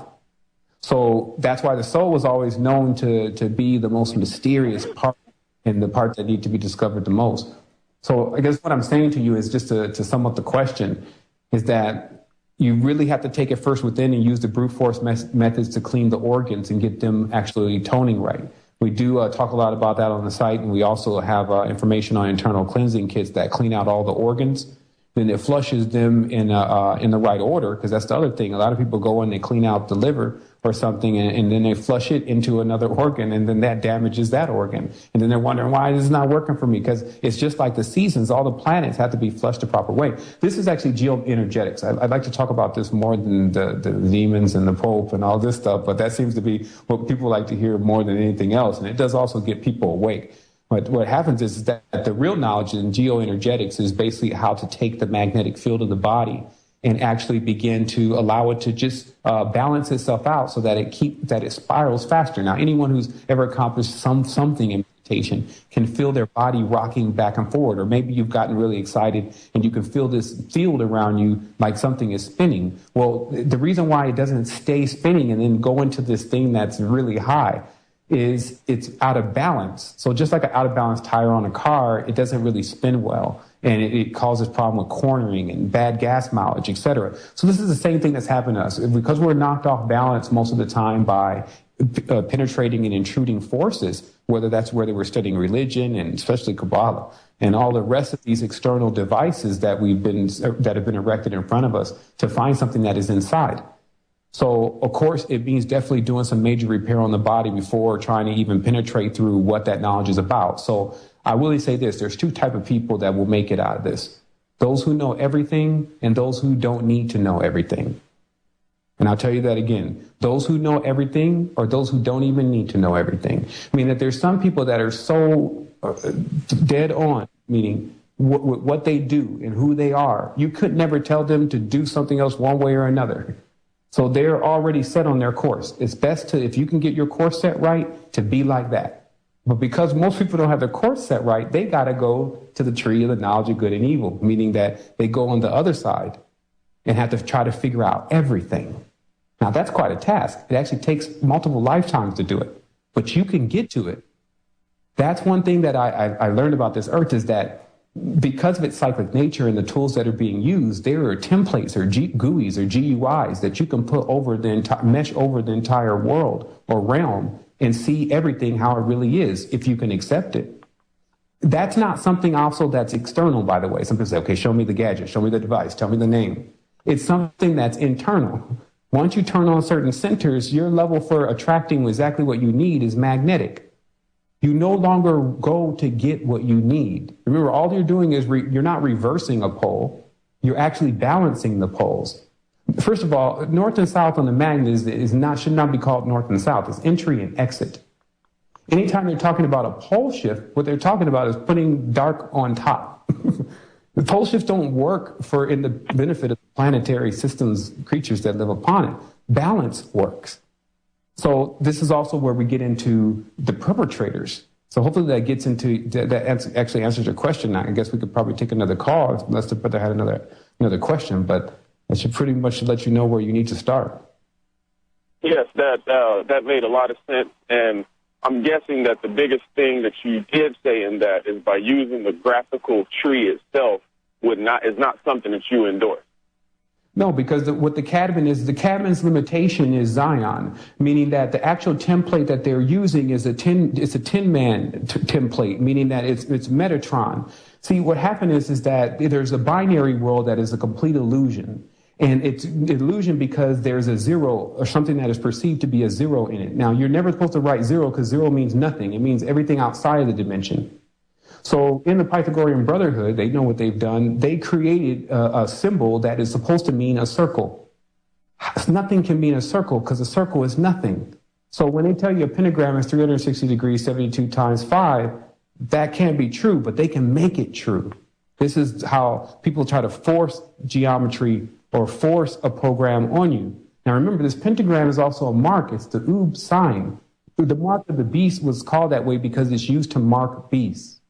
So that's why the soul was always known to be the most mysterious part and the part that need to be discovered the most. So I guess what I'm saying to you is just to sum up the question is that you really have to take it first within and use the brute force methods to clean the organs and get them actually toning right. We do talk a lot about that on the site, and we also have information on internal cleansing kits that clean out all the organs. Then it flushes them in the right order, because that's the other thing. A lot of people go in, they clean out the liver or something, and then they flush it into another organ, and then that damages that organ. And then they're wondering, why is this not working for me? Because it's just like the seasons. All the planets have to be flushed the proper way. This is actually geoenergetics. I'd like to talk about this more than the demons and the Pope and all this stuff, but that seems to be what people like to hear more than anything else. And it does also get people awake. But what happens is that the real knowledge in geoenergetics is basically how to take the magnetic field of the body and actually begin to allow it to just balance itself out so that it spirals faster. Now, anyone who's ever accomplished something in meditation can feel their body rocking back and forward, or maybe you've gotten really excited and you can feel this field around you like something is spinning. Well, the reason why it doesn't stay spinning and then go into this thing that's really high is it's out of balance. So just like an out of balance tire on a car, it doesn't really spin well. And it causes problem with cornering and bad gas mileage, etc. So this is the same thing that's happened to us. Because we're knocked off balance most of the time by penetrating and intruding forces, whether that's whether we're studying religion and especially Kabbalah and all the rest of these external devices that have been erected in front of us to find something that is inside. So, of course, it means definitely doing some major repair on the body before trying to even penetrate through what that knowledge is about. So I will say this, there's two types of people that will make it out of this. Those who know everything and those who don't need to know everything. And I'll tell you that again, those who know everything or those who don't even need to know everything. I mean, that there's some people that are so dead on, meaning what they do and who they are. You could never tell them to do something else one way or another. So they're already set on their course. It's best to, if you can get your course set right, to be like that. But because most people don't have their course set right, they got to go to the tree of the knowledge of good and evil, meaning that they go on the other side and have to try to figure out everything. Now, that's quite a task. It actually takes multiple lifetimes to do it, but you can get to it. That's one thing that I learned about this earth is that because of its cyclic nature and the tools that are being used, there are templates or GUIs or GUIs that you can put over mesh over the entire world or realm and see everything how it really is if you can accept it. That's not something also that's external, by the way. Some people say, okay, show me the gadget, show me the device, tell me the name. It's something that's internal. Once you turn on certain centers, your level for attracting exactly what you need is magnetic. You no longer go to get what you need. Remember, all you're doing is you're not reversing a pole. You're actually balancing the poles. First of all, north and south on the magnet should not be called north and south. It's entry and exit. Anytime they're talking about a pole shift, what they're talking about is putting dark on top. The pole shifts don't work in the benefit of planetary systems, creatures that live upon it. Balance works. So this is also where we get into the perpetrators. So hopefully that gets into, that actually answers your question. I guess we could probably take another call unless the brother had another question, but that should pretty much let you know where you need to start. Yes, that made a lot of sense. And I'm guessing that the biggest thing that you did say in that is by using the graphical tree itself is not something that you endorse. No, because what the Cadman's limitation is Zion, meaning that the actual template that they're using is a 10-man template, meaning that it's Metatron. See, what happened is that there's a binary world that is a complete illusion. And it's an illusion because there's a zero or something that is perceived to be a zero in it. Now, you're never supposed to write zero because zero means nothing. It means everything outside of the dimension. So in the Pythagorean Brotherhood, they know what they've done. They created a symbol that is supposed to mean a circle. Nothing can mean a circle because a circle is nothing. So when they tell you a pentagram is 360 degrees, 72 times 5, that can't be true, but they can make it true. This is how people try to force geometry or force a program on you. Now remember, this pentagram is also a mark. It's the Oob sign. The mark of the beast was called that way because it's used to mark beasts.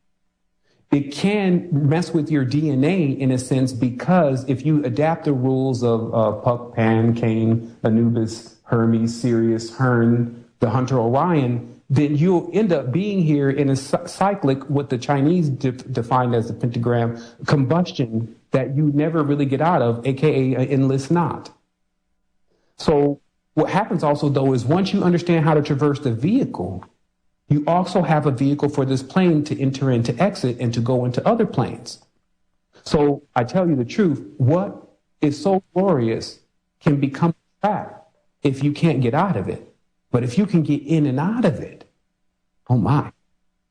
It can mess with your DNA in a sense because if you adapt the rules of Puck, Pan, Cain, Anubis, Hermes, Sirius, Hern, the hunter Orion, then you'll end up being here in a cyclic, what the Chinese defined as the pentagram, combustion that you never really get out of, aka enlist not. So what happens also, though, is once you understand how to traverse the vehicle, you also have a vehicle for this plane to enter and to exit and to go into other planes. So I tell you the truth, what is so glorious can become a trap if you can't get out of it. But if you can get in and out of it, oh my.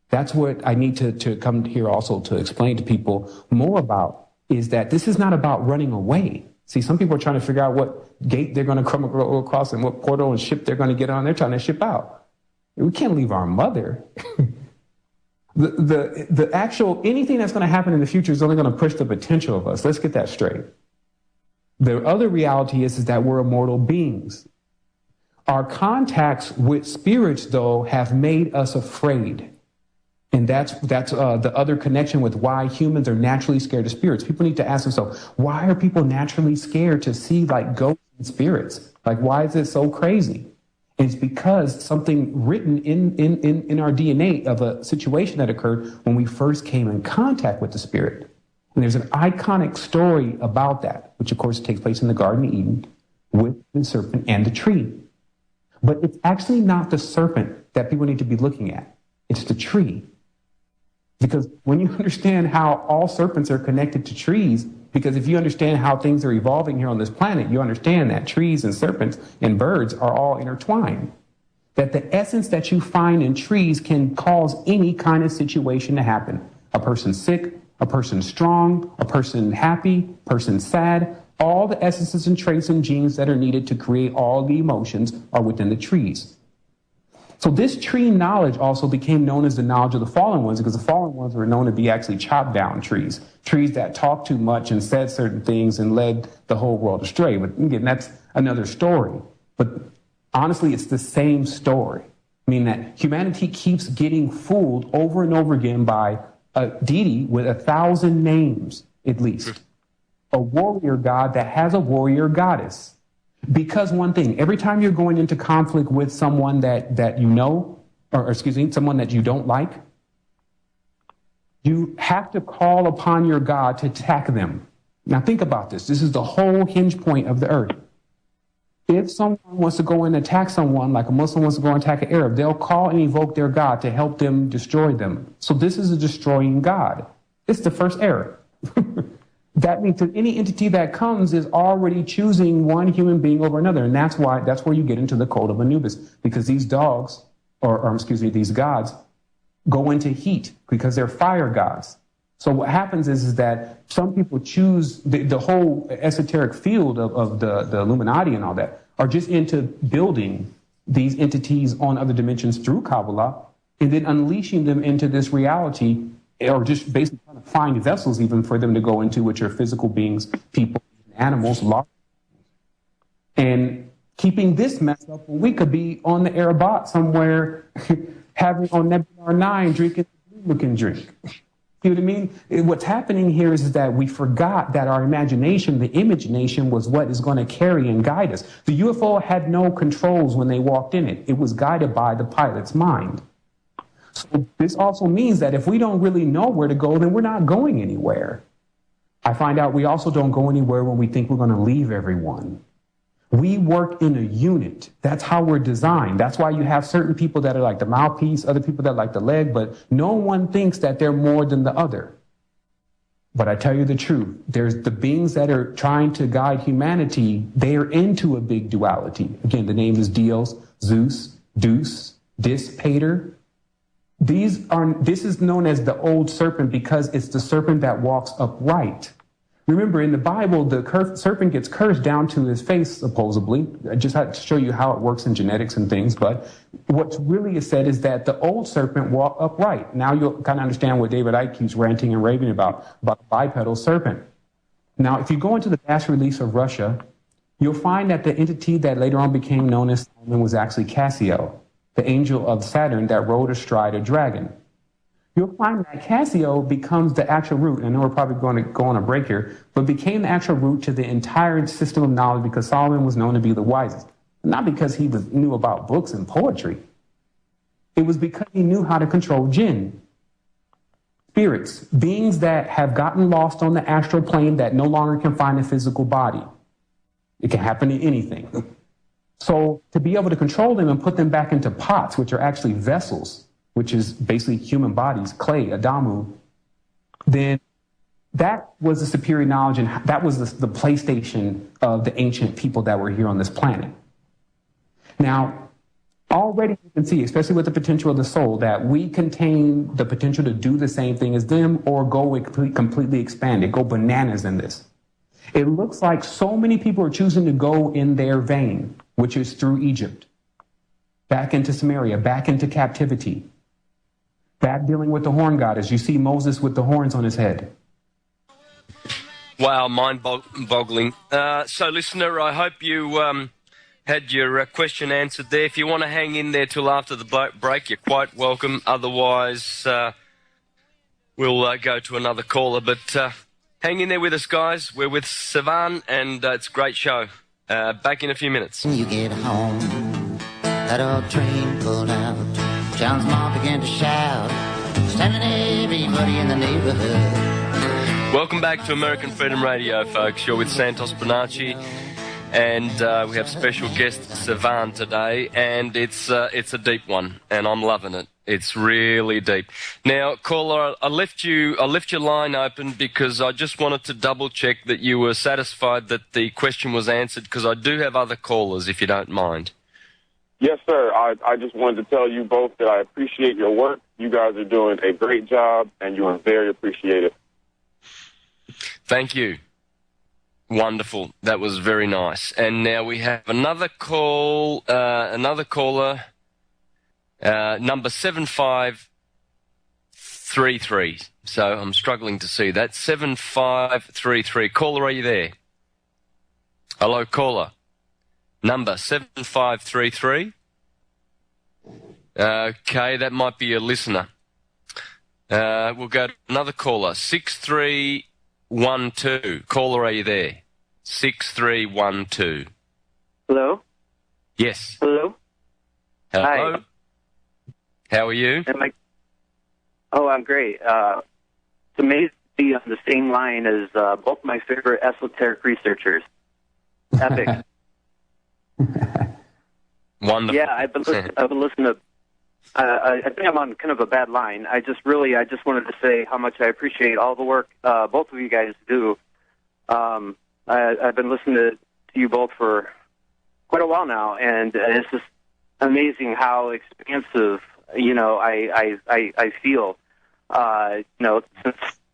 That's what I need to come here also to explain to people more about, is that this is not about running away. See, some people are trying to figure out what gate they're going to come across and what portal and ship they're going to get on. They're trying to ship out. We can't leave our mother. The actual, anything that's going to happen in the future is only going to push the potential of us. Let's get that straight. The other reality is that we're immortal beings. Our contacts with spirits, though, have made us afraid. And that's the other connection with why humans are naturally scared of spirits. People need to ask themselves, why are people naturally scared to see like ghosts and spirits? Like, why is it so crazy? It's because something written in our DNA of a situation that occurred when we first came in contact with the spirit. And there's an iconic story about that, which of course takes place in the Garden of Eden with the serpent and the tree. But it's actually not the serpent that people need to be looking at. It's the tree. Because when you understand how all serpents are connected to trees, because if you understand how things are evolving here on this planet, you understand that trees and serpents and birds are all intertwined. That the essence that you find in trees can cause any kind of situation to happen. A person sick, a person strong, a person happy, a person sad. All the essences and traits and genes that are needed to create all the emotions are within the trees. So this tree knowledge also became known as the knowledge of the fallen ones, because the fallen ones were known to be actually chopped down trees that talked too much and said certain things and led the whole world astray. But again, that's another story. But honestly, it's the same story. I mean that humanity keeps getting fooled over and over again by a deity with 1,000 names, at least. A warrior god that has a warrior goddess. Because one thing, every time you're going into conflict with someone that you know, or excuse me, someone that you don't like, you have to call upon your God to attack them. Now think about this. This is the whole hinge point of the earth. If someone wants to go and attack someone, like a Muslim wants to go and attack an Arab, they'll call and evoke their God to help them destroy them. So this is a destroying God. It's the first error. That means that any entity that comes is already choosing one human being over another. And that's where you get into the cult of Anubis, because these dogs, these gods go into heat because they're fire gods. So what happens is that some people choose the whole esoteric field of the Illuminati and all that are just into building these entities on other dimensions through Kabbalah and then unleashing them into this reality, or just basically trying to find vessels even for them to go into, which are physical beings, people, animals, and keeping this mess up when we could be on the Arabat somewhere having on Nebula 9 drinking the looking drink. See what I mean? What's happening here is that we forgot that our imagination, the imagination, was what is going to carry and guide us. The UFO had no controls when they walked in it. It was guided by the pilot's mind. So this also means that if we don't really know where to go, then we're not going anywhere. I find out we also don't go anywhere when we think we're going to leave everyone. We work in a unit. That's how we're designed. That's why you have certain people that are like the mouthpiece, other people that like the leg, but no one thinks that they're more than the other. But I tell you the truth, there's the beings that are trying to guide humanity. They are into a big duality. Again, the name is Dios, Zeus, Deus, Dis, Pater. This is known as the old serpent because it's the serpent that walks upright. Remember, in the Bible, the serpent gets cursed down to his face, supposedly. I just had to show you how it works in genetics and things. But what's really is said is that the old serpent walked upright. Now you'll kind of understand what David Icke keeps ranting and raving about the bipedal serpent. Now, if you go into the bas reliefs of Russia, you'll find that the entity that later on became known as Simon was actually Cassio, the angel of Saturn that rode astride a dragon. You'll find that Cassio becomes the actual root. I know we're probably going to go on a break here, but became the actual root to the entire system of knowledge because Solomon was known to be the wisest. Not because he knew about books and poetry. It was because he knew how to control jinn, spirits, beings that have gotten lost on the astral plane that no longer can find a physical body. It can happen to anything. So to be able to control them and put them back into pots, which are actually vessels, which is basically human bodies, clay, Adamu, then that was the superior knowledge, and that was the PlayStation of the ancient people that were here on this planet. Now, already you can see, especially with the potential of the soul, that we contain the potential to do the same thing as them or go completely expanded, go bananas in this. It looks like so many people are choosing to go in their vein, which is through Egypt, back into Samaria, back into captivity, back dealing with the horn goddess. You see Moses with the horns on his head. Wow, mind-boggling. So, listener, I hope you had your question answered there. If you want to hang in there till after the break, you're quite welcome. Otherwise, we'll go to another caller. But hang in there with us, guys. We're with Sevan, and it's a great show. Back in a few minutes. When you get home, that old train pulled out. John's mom began to shout, standing everybody in the neighborhood. Welcome back to American Freedom Radio, folks. You're with Santos Bonacci, and we have special guest Sevan today, and it's a deep one, and I'm loving it. It's really deep. Now, caller, I left your line open because I just wanted to double check that you were satisfied that the question was answered, because I do have other callers, if you don't mind. Yes, sir. I just wanted to tell you both that I appreciate your work. You guys are doing a great job, and you are very appreciated. Thank you. Wonderful. That was very nice. And now we have another caller, number 7533. So I'm struggling to see that. 7533. Caller, are you there? Hello, caller. Number 7533. Okay, that might be a listener. We'll go to another caller. 6312. Caller, are you there? 6312. Hello? Yes. Hello? Hello. Hi. How are you? I'm great. It's amazing to be on the same line as both my favorite esoteric researchers. Epic. Wonderful. Yeah, I've been listening to. I think I'm on kind of a bad line. I just wanted to say how much I appreciate all the work both of you guys do. I've been listening to you both for quite a while now, and it's just amazing how expansive I feel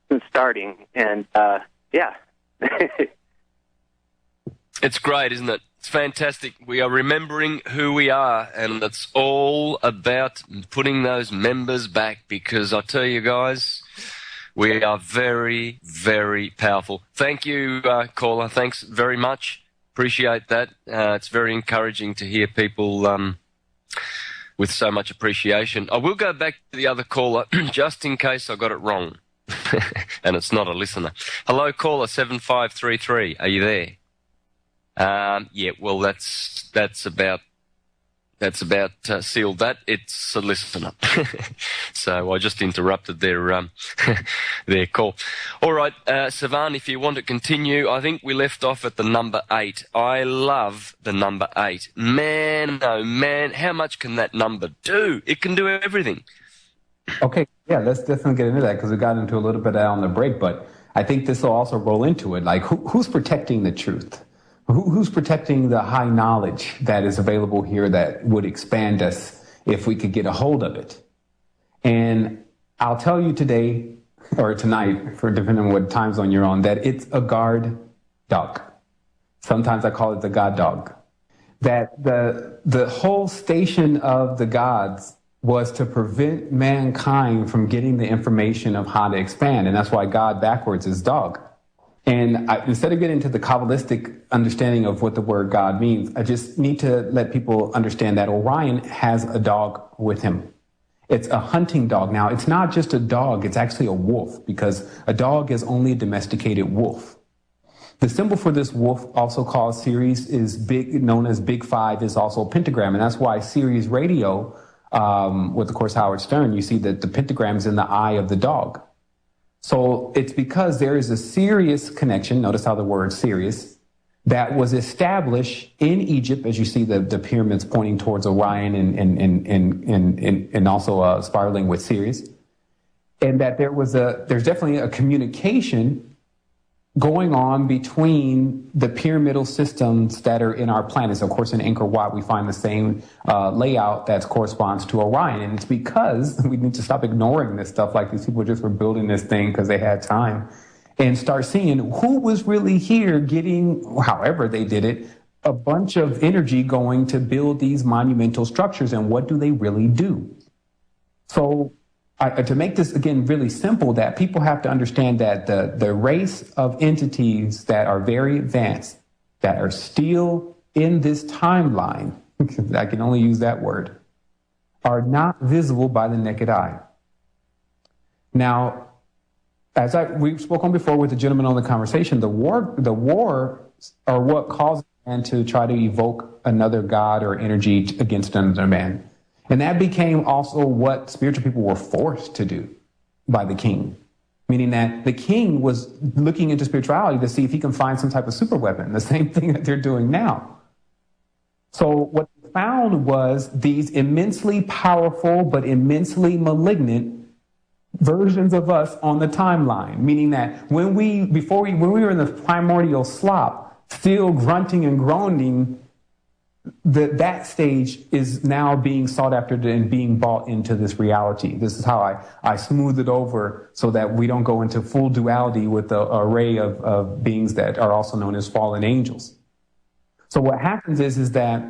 since starting, and yeah. It's great, isn't it? It's fantastic. We are remembering who we are, and it's all about putting those members back, because I tell you guys, we are very, very powerful. Thank you, caller. Thanks very much. Appreciate that. It's very encouraging to hear people with so much appreciation. I will go back to the other caller just in case I got it wrong, and it's not a listener. Hello, caller 7533. Are you there? Yeah, well, that's about sealed that. It's a listener. So I just interrupted their call. All right, Sevan, if you want to continue, I think we left off at the number 8. I love the number 8. Man, oh man, how much can that number do? It can do everything. Okay, yeah, let's definitely get into that, because we got into a little bit on the break, but I think this will also roll into it. Like, who's protecting the truth? Who's protecting the high knowledge that is available here that would expand us if we could get a hold of it? And I'll tell you today, or tonight, for depending on what time zone you're on, that it's a guard dog. Sometimes I call it the god dog. That the whole station of the gods was to prevent mankind from getting the information of how to expand. And that's why God backwards is dog. And instead of getting into the Kabbalistic understanding of what the word God means, I just need to let people understand that Orion has a dog with him. It's a hunting dog. Now, it's not just a dog, it's actually a wolf, because a dog is only a domesticated wolf. The symbol for this wolf, also called Sirius, is known as Big Five, is also a pentagram. And that's why Sirius Radio, with, of course, Howard Stern, you see that the pentagram is in the eye of the dog. So it's because there is a Sirius connection, notice how the word Sirius, that was established in Egypt, as you see the pyramids pointing towards Orion and also spiraling with Sirius. And that there's definitely a communication going on between the pyramidal systems that are in our planets. Of course, in Angkor Wat, we find the same layout that corresponds to Orion. And it's because we need to stop ignoring this stuff, like these people just were building this thing because they had time, and start seeing who was really here getting, however they did it, a bunch of energy going to build these monumental structures, and what do they really do? So to make this, again, really simple, that people have to understand that the race of entities that are very advanced, that are still in this timeline, I can only use that word, are not visible by the naked eye. Now, as we spoke on before with the gentleman on the conversation, the war are what causes man to try to evoke another god or energy against another man. And that became also what spiritual people were forced to do by the king, meaning that the king was looking into spirituality to see if he can find some type of super weapon, the same thing that they're doing now. So what they found was these immensely powerful but immensely malignant versions of us on the timeline, meaning that when we were in the primordial slop, still grunting and groaning, that stage is now being sought after and being bought into this reality. This is how I smooth it over so that we don't go into full duality with the array of beings that are also known as fallen angels. So what happens is that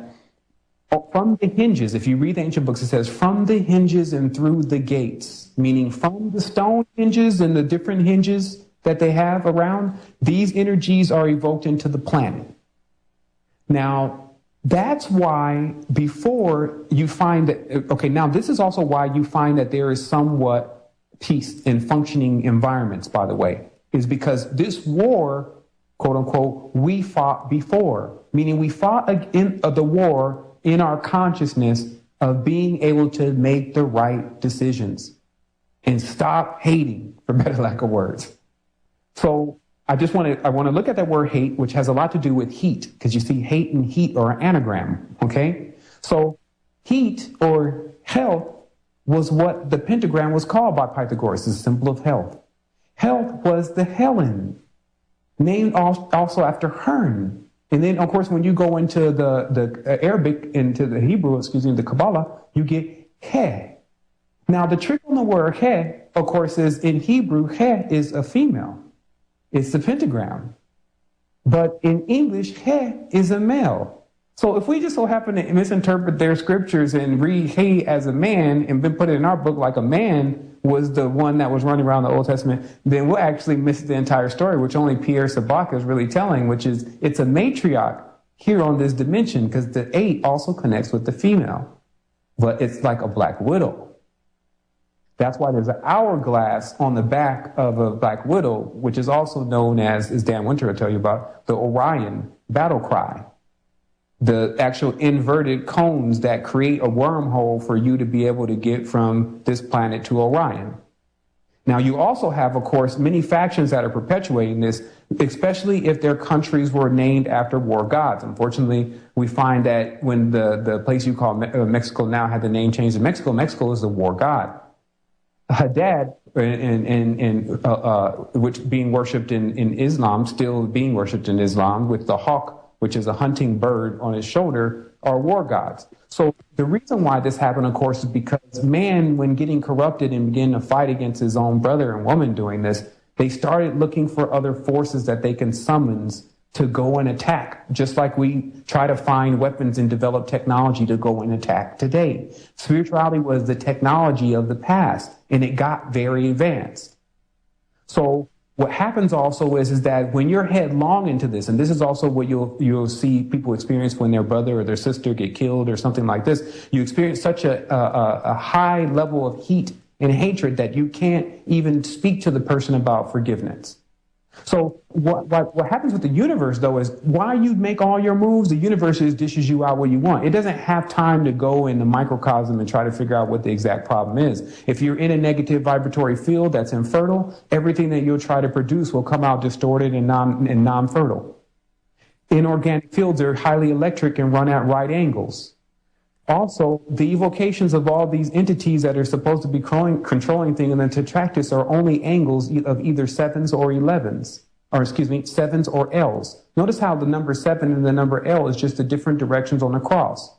from the hinges, if you read the ancient books, it says from the hinges and through the gates, meaning from the stone hinges and the different hinges that they have around, these energies are evoked into the planet. Now, that's why before you find that, okay, now this is also why you find that there is somewhat peace in functioning environments, by the way, is because this war, quote unquote, we fought before, meaning we fought in the war in our consciousness of being able to make the right decisions and stop hating, for better lack of words. So I want to look at that word hate, which has a lot to do with heat, because you see hate and heat are an anagram, okay? So heat or health was what the pentagram was called by Pythagoras, the symbol of health. Health was the Helen, named also after Hern. And then, of course, when you go into the Arabic, into the Hebrew, the Kabbalah, you get He. Now, the trick on the word He, of course, is in Hebrew, He is a female. It's the pentagram. But in English, He is a male. So if we just so happen to misinterpret their scriptures and read He as a man and then put it in our book like a man was the one that was running around the Old Testament, then we'll actually miss the entire story, which only Pierre Sabaka is really telling, which is it's a matriarch here on this dimension, because the 8 also connects with the female. But it's like a black widow. That's why there's an hourglass on the back of a black widow, which is also known as Dan Winter will tell you about, the Orion battle cry. The actual inverted cones that create a wormhole for you to be able to get from this planet to Orion. Now, you also have, of course, many factions that are perpetuating this, especially if their countries were named after war gods. Unfortunately, we find that when the place you call Mexico now had the name changed to Mexico, Mexico is the war god. Hadad, which being worshipped in Islam, still being worshipped in Islam, with the hawk, which is a hunting bird on his shoulder, are war gods. So the reason why this happened, of course, is because man, when getting corrupted and began to fight against his own brother and woman doing this, they started looking for other forces that they can summon to go and attack, just like we try to find weapons and develop technology to go and attack today. Spirituality was the technology of the past, and it got very advanced. So what happens also is that when you're headlong into this, and this is also what you'll see people experience when their brother or their sister get killed or something like this, you experience such a high level of heat and hatred that you can't even speak to the person about forgiveness. So what happens with the universe, though, is while you make all your moves, the universe just dishes you out what you want. It doesn't have time to go in the microcosm and try to figure out what the exact problem is. If you're in a negative vibratory field that's infertile, everything that you'll try to produce will come out distorted and non-fertile. Inorganic fields are highly electric and run at right angles. Also, the evocations of all these entities that are supposed to be controlling things in the tetractys are only angles of either 7s or 11s, or 7s or L's. Notice how the number 7 and the number L is just the different directions on the cross.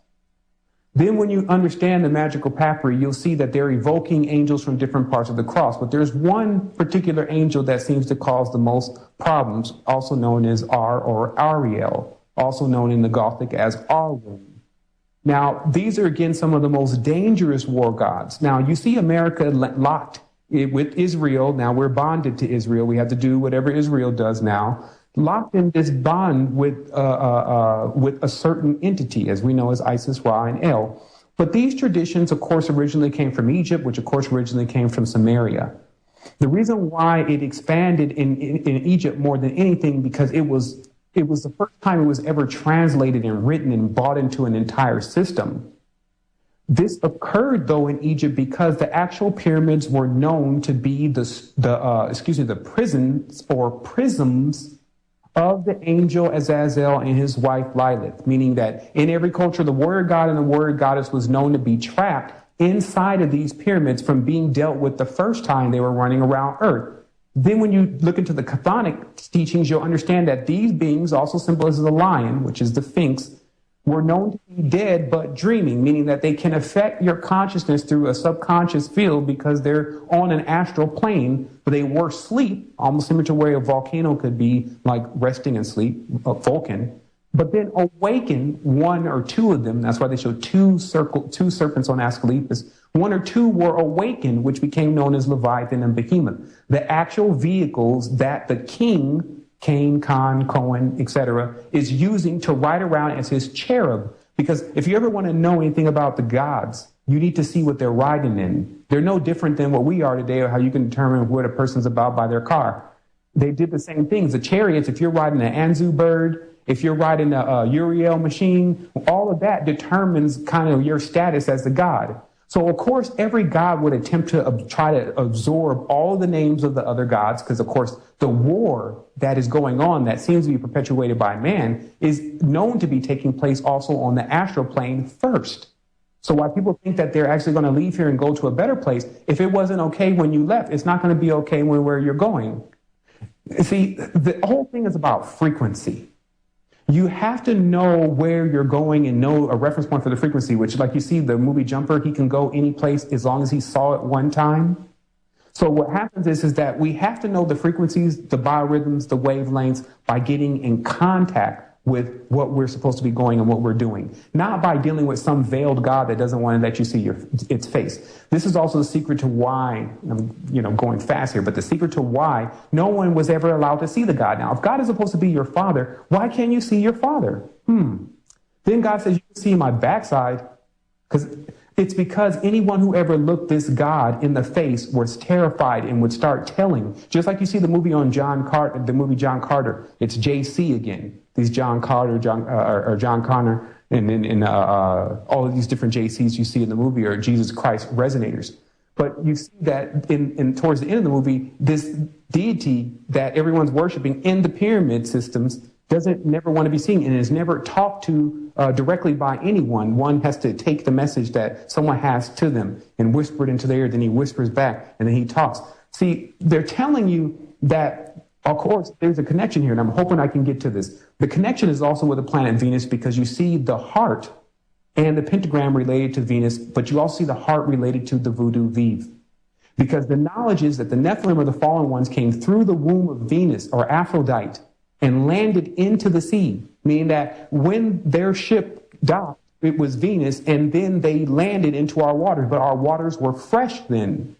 Then when you understand the magical papyri, you'll see that they're evoking angels from different parts of the cross. But there's one particular angel that seems to cause the most problems, also known as R or Ariel, also known in the Gothic as Arwen. Now, these are, again, some of the most dangerous war gods. Now, you see America locked with Israel. Now, we're bonded to Israel. We have to do whatever Israel does now. Locked in this bond with a certain entity, as we know as Isis, Ra, and El. But these traditions, of course, originally came from Egypt, which, of course, originally came from Samaria. The reason why it expanded in Egypt more than anything, because it was the first time it was ever translated and written and brought into an entire system. This occurred, though, in Egypt because the actual pyramids were known to be the prisons or prisms of the angel Azazel and his wife Lilith, meaning that in every culture, the warrior god and the warrior goddess was known to be trapped inside of these pyramids from being dealt with the first time they were running around Earth. Then when you look into the chthonic teachings, you'll understand that these beings, also symbolizes the lion, which is the sphinx, were known to be dead but dreaming, meaning that they can affect your consciousness through a subconscious field because they're on an astral plane, but they were asleep, almost similar to where a volcano could be, like resting and sleep, a Vulcan, but then awaken one or two of them. That's why they show two serpents on Asclepius. One or two were awakened, which became known as Leviathan and Behemoth, the actual vehicles that the king, Cain, Khan, Cohen, etc., is using to ride around as his cherub. Because if you ever want to know anything about the gods, you need to see what they're riding in. They're no different than what we are today, or how you can determine what a person's about by their car. They did the same things. The chariots, if you're riding an Anzu bird, if you're riding a Uriel machine, all of that determines kind of your status as the god. So, of course, every god would attempt to try to absorb all the names of the other gods, because, of course, the war that is going on that seems to be perpetuated by man is known to be taking place also on the astral plane first. So while people think that they're actually going to leave here and go to a better place, if it wasn't okay when you left, it's not going to be okay where you're going. See, the whole thing is about frequency. You have to know where you're going and know a reference point for the frequency, which, like you see the movie Jumper, he can go any place as long as he saw it one time. So what happens is that we have to know the frequencies, the biorhythms, the wavelengths by getting in contact with what we're supposed to be going and what we're doing, not by dealing with some veiled God that doesn't want to let you see its face. This is also the secret to why, I'm going fast here, but the secret to why no one was ever allowed to see the God. Now, if God is supposed to be your father, why can't you see your father? Then God says, you can see my backside, because it's because anyone who ever looked this God in the face was terrified and would start telling. Just like you see the movie on John Carter, it's JC again. These John Carter, John Connor, and all of these different JCs you see in the movie are Jesus Christ resonators. But you see that in towards the end of the movie, this deity that everyone's worshiping in the pyramid systems never want to be seen and is never talked to directly by anyone. One has to take the message that someone has to them and whisper it into their ear. Then he whispers back and then he talks. See, they're telling you that Of course, there's a connection here, and I'm hoping I can get to this. The connection is also with the planet Venus, because you see the heart and the pentagram related to Venus, but you also see the heart related to the voodoo Vive. Because the knowledge is that the Nephilim, or the fallen ones, came through the womb of Venus or Aphrodite and landed into the sea, meaning that when their ship docked, it was Venus, and then they landed into our waters, but our waters were fresh then.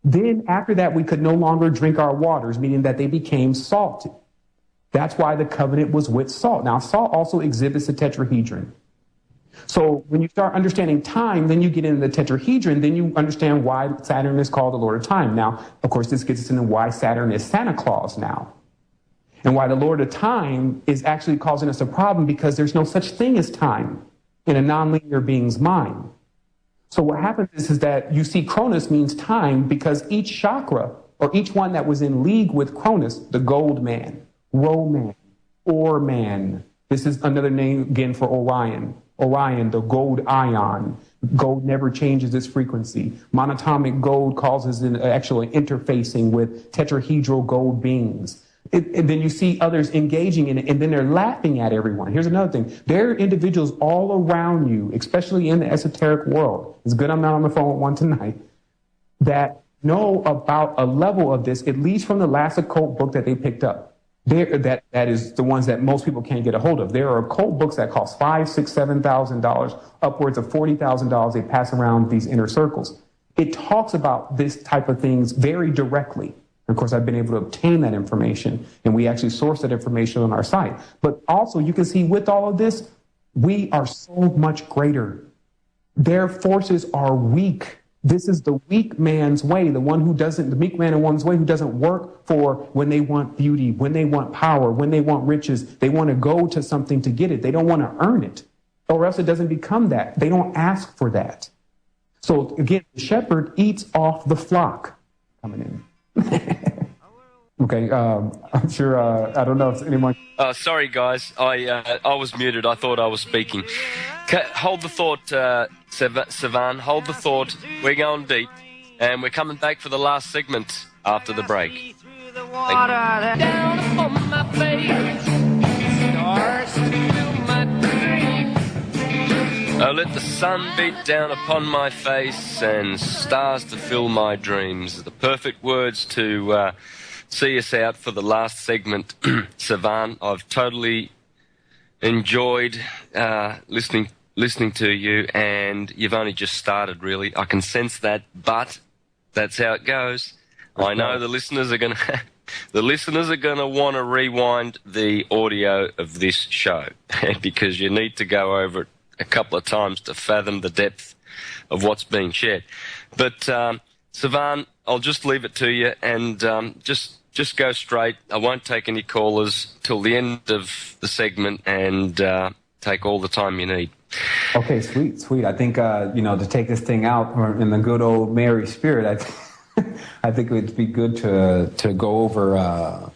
Then after that, we could no longer drink our waters, meaning that they became salty. That's why the covenant was with salt. Now, salt also exhibits the tetrahedron. So when you start understanding time, then you get into the tetrahedron, then you understand why Saturn is called the Lord of Time. Now, of course, this gets us into why Saturn is Santa Claus now. And why the Lord of Time is actually causing us a problem, because there's no such thing as time in a nonlinear being's mind. So what happens is that you see Cronus means time, because each chakra, or each one that was in league with Cronus, the gold man, Roman, Ore man. This is another name again for Orion. Orion, the gold ion. Gold never changes its frequency. Monatomic gold causes an actual interfacing with tetrahedral gold beings. And then you see others engaging in it, and then they're laughing at everyone. Here's another thing. There are individuals all around you, especially in the esoteric world. It's good I'm not on the phone with one tonight, that know about a level of this, at least from the last occult book that they picked up. That is the ones that most people can't get a hold of. There are occult books that cost $5,000, $6,000, $7,000, upwards of $40,000. They pass around these inner circles. It talks about this type of things very directly. Of course, I've been able to obtain that information, and we actually source that information on our site. But also, you can see with all of this, we are so much greater. Their forces are weak. This is the weak man's way, the weak man in one's way who doesn't work for when they want beauty, when they want power, when they want riches. They want to go to something to get it. They don't want to earn it, or else it doesn't become that. They don't ask for that. So again, the shepherd eats off the flock. Coming in. Okay, I'm sure, I don't know if anyone... Sorry, guys, I was muted. I thought I was speaking. Hold the thought, Sevan. Hold the thought. We're going deep, and we're coming back for the last segment after the break. Oh, let the sun beat down upon my face and stars to fill my dreams. The perfect words to see us out for the last segment, Sevan. I've totally enjoyed listening to you, and you've only just started, really. I can sense that, but that's how it goes. I know the listeners are going to want to rewind the audio of this show because you need to go over it a couple of times to fathom the depth of what's being shared. But Sevan, I'll just leave it to you, and just go straight. I won't take any callers till the end of the segment, and take all the time you need. Okay, sweet. I think to take this thing out in the good old Mary spirit, I think it would be good to go over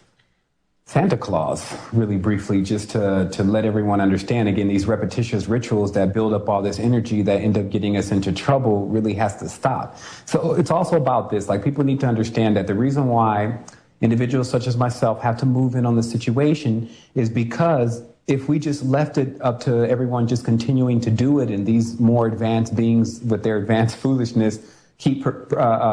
Santa Claus really briefly, just to let everyone understand, again, these repetitious rituals that build up all this energy that end up getting us into trouble really has to stop. So it's also about this, like, people need to understand that the reason why individuals such as myself have to move in on the situation is because if we just left it up to everyone just continuing to do it, and these more advanced beings with their advanced foolishness keep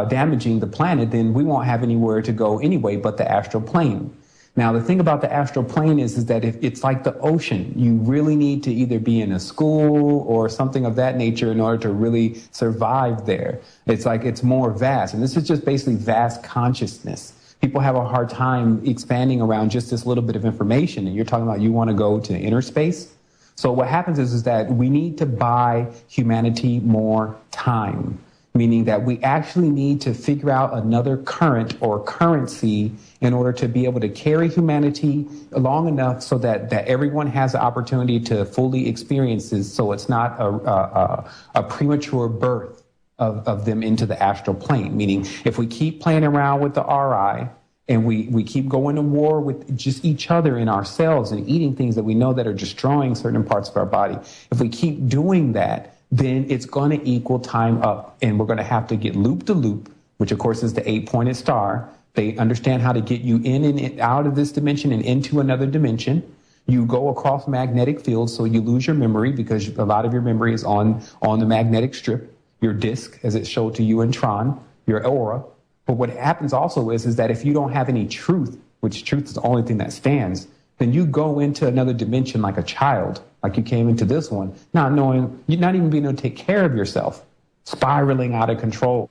damaging the planet, then we won't have anywhere to go anyway but the astral plane. Now, the thing about the astral plane is that if it's like the ocean. You really need to either be in a school or something of that nature in order to really survive there. It's like it's more vast, and this is just basically vast consciousness. People have a hard time expanding around just this little bit of information, and you're talking about you want to go to inner space. So what happens is that we need to buy humanity more time, meaning that we actually need to figure out another current or currency in order to be able to carry humanity long enough so that everyone has the opportunity to fully experience this, so it's not a premature birth of them into the astral plane. Meaning, if we keep playing around with the RI and we keep going to war with just each other and ourselves and eating things that we know that are destroying certain parts of our body, if we keep doing that, then it's going to equal time up, and we're going to have to get loop to loop, which of course is the 8-pointed star, They understand how to get you in and out of this dimension and into another dimension. You go across magnetic fields, so you lose your memory because a lot of your memory is on the magnetic strip, your disk, as it showed to you in Tron, your aura. But what happens also is that if you don't have any truth, which truth is the only thing that stands, then you go into another dimension like a child, like you came into this one, not knowing, you're not even being able to take care of yourself, spiraling out of control.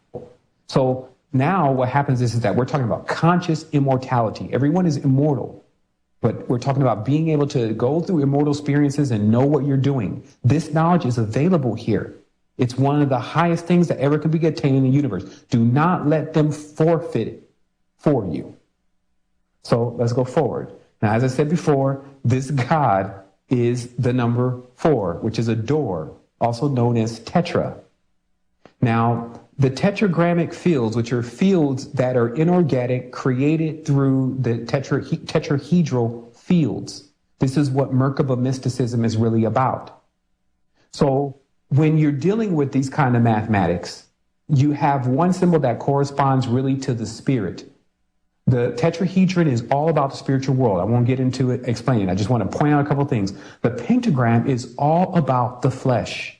So now what happens is that we're talking about conscious immortality. Everyone is immortal, but we're talking about being able to go through immortal experiences and know what you're doing. This knowledge is available here. It's one of the highest things that ever could be attained in the universe. Do not let them forfeit it for you. So let's go forward. Now, as I said before, this God is the number 4, which is a door, also known as tetra. Now, the tetragrammic fields, which are fields that are inorganic, created through the tetrahedral fields. This is what Merkaba mysticism is really about. So when you're dealing with these kind of mathematics, you have one symbol that corresponds really to the spirit. The tetrahedron is all about the spiritual world. I won't get into it, explain it. I just want to point out a couple of things. The pentagram is all about the flesh.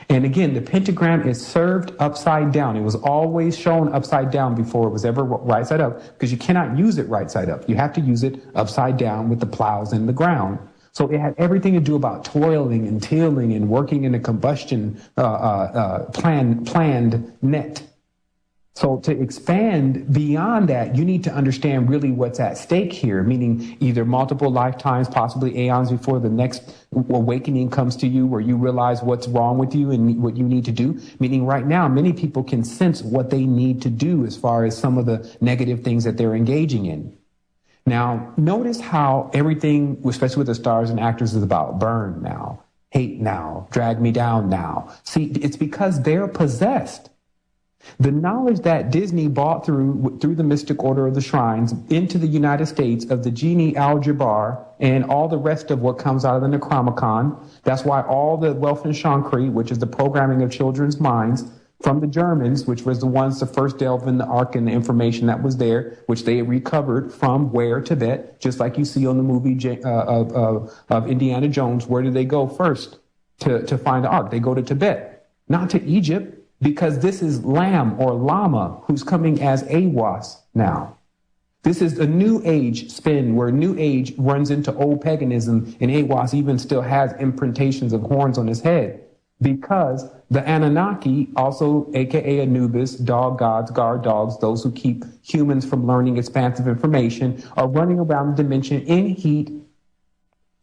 And again, the pentagram is served upside down. It was always shown upside down before it was ever right side up, because you cannot use it right side up. You have to use it upside down with the plows in the ground. So it had everything to do about toiling and tilling and working in a combustion planned net. So to expand beyond that, you need to understand really what's at stake here, meaning either multiple lifetimes, possibly aeons before the next awakening comes to you, where you realize what's wrong with you and what you need to do. Meaning right now, many people can sense what they need to do as far as some of the negative things that they're engaging in. Now, notice how everything, especially with the stars and actors, is about burn now, hate now, drag me down now. See, it's because they're possessed. The knowledge that Disney bought through the Mystic Order of the Shrines into the United States of the genie Al-Jabbar and all the rest of what comes out of the Necronomicon, that's why all the Welfenchankri, which is the programming of children's minds, from the Germans, which was the ones to first delve in the Ark and the information that was there, which they recovered from where? Tibet, just like you see on the movie of Indiana Jones. Where do they go first to find the Ark? They go to Tibet, not to Egypt, because this is Lam or Lama who's coming as Awas now. This is a new age spin where new age runs into old paganism, and Awas even still has imprintations of horns on his head. Because the Anunnaki, also aka Anubis, dog gods, guard dogs, those who keep humans from learning expansive information, are running around the dimension in heat,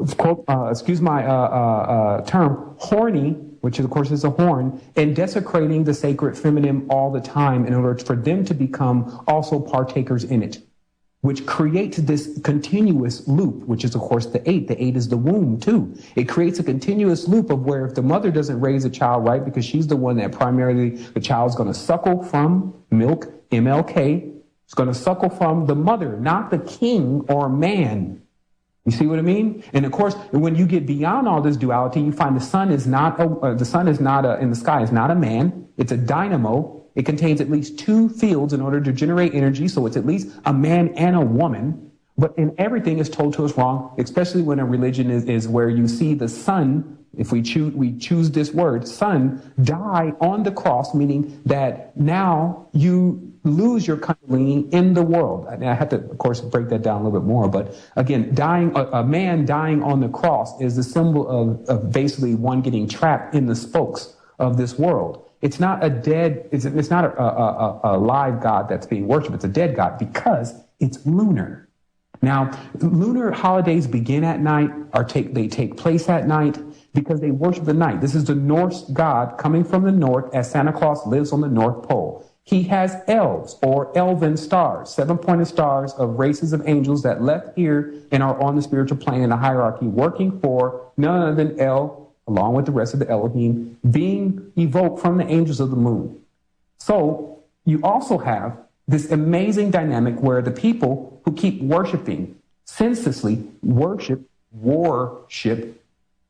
excuse my term, horny, which of course is a horn, and desecrating the sacred feminine all the time in order for them to become also partakers in it, which creates this continuous loop, which is, of course, the 8. The 8 is the womb, too. It creates a continuous loop of where if the mother doesn't raise a child right, because she's the one that primarily the child's going to suckle from, milk, MLK, it's going to suckle from the mother, not the king or man. You see what I mean? And of course, when you get beyond all this duality, you find the sun is not in the sky is not a man. It's a dynamo. It contains at least 2 fields in order to generate energy, so it's at least a man and a woman. But in everything is told to us wrong, especially when a religion is where you see the sun, if we choose this word, sun, die on the cross, meaning that now you lose your kundalini in the world. I have to, of course, break that down a little bit more. But again, a man dying on the cross is the symbol of basically one getting trapped in the spokes of this world. It's not a dead, it's not a live God that's being worshipped. It's a dead God because it's lunar. Now, lunar holidays begin at night, they take place at night because they worship the night. This is the Norse God coming from the north, as Santa Claus lives on the North Pole. He has elves or elven stars, 7-pointed stars of races of angels that left here and are on the spiritual plane in a hierarchy, working for none other than El, along with the rest of the Elohim, being evoked from the angels of the moon. So you also have this amazing dynamic where the people who keep worshiping, senselessly worship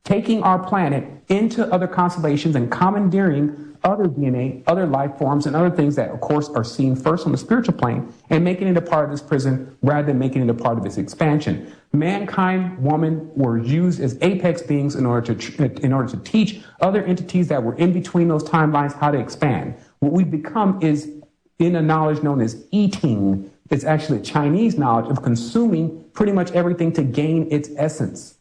taking our planet into other constellations and commandeering other DNA, other life forms, and other things that, of course, are seen first on the spiritual plane, and making it a part of this prison rather than making it a part of its expansion. Mankind, woman, were used as apex beings in order to teach other entities that were in between those timelines how to expand. What we've become is in a knowledge known as eating. It's actually a Chinese knowledge of consuming pretty much everything to gain its essence.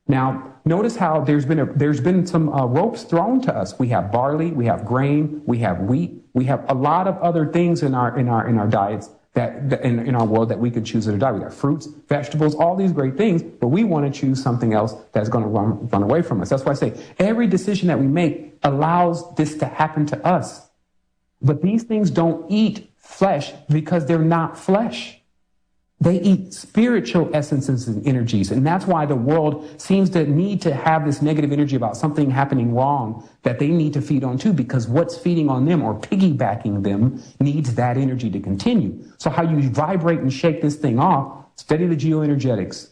Now, notice how there's been some ropes thrown to us. We have barley, we have grain, we have wheat, we have a lot of other things in our diets that in our world that we could choose to die. We got fruits, vegetables, all these great things, but we want to choose something else that's going to run away from us. That's why I say every decision that we make allows this to happen to us. But these things don't eat flesh because they're not flesh. They eat spiritual essences and energies. And that's why the world seems to need to have this negative energy about something happening wrong that they need to feed on too, because what's feeding on them or piggybacking them needs that energy to continue. So how you vibrate and shake this thing off, study the geoenergetics.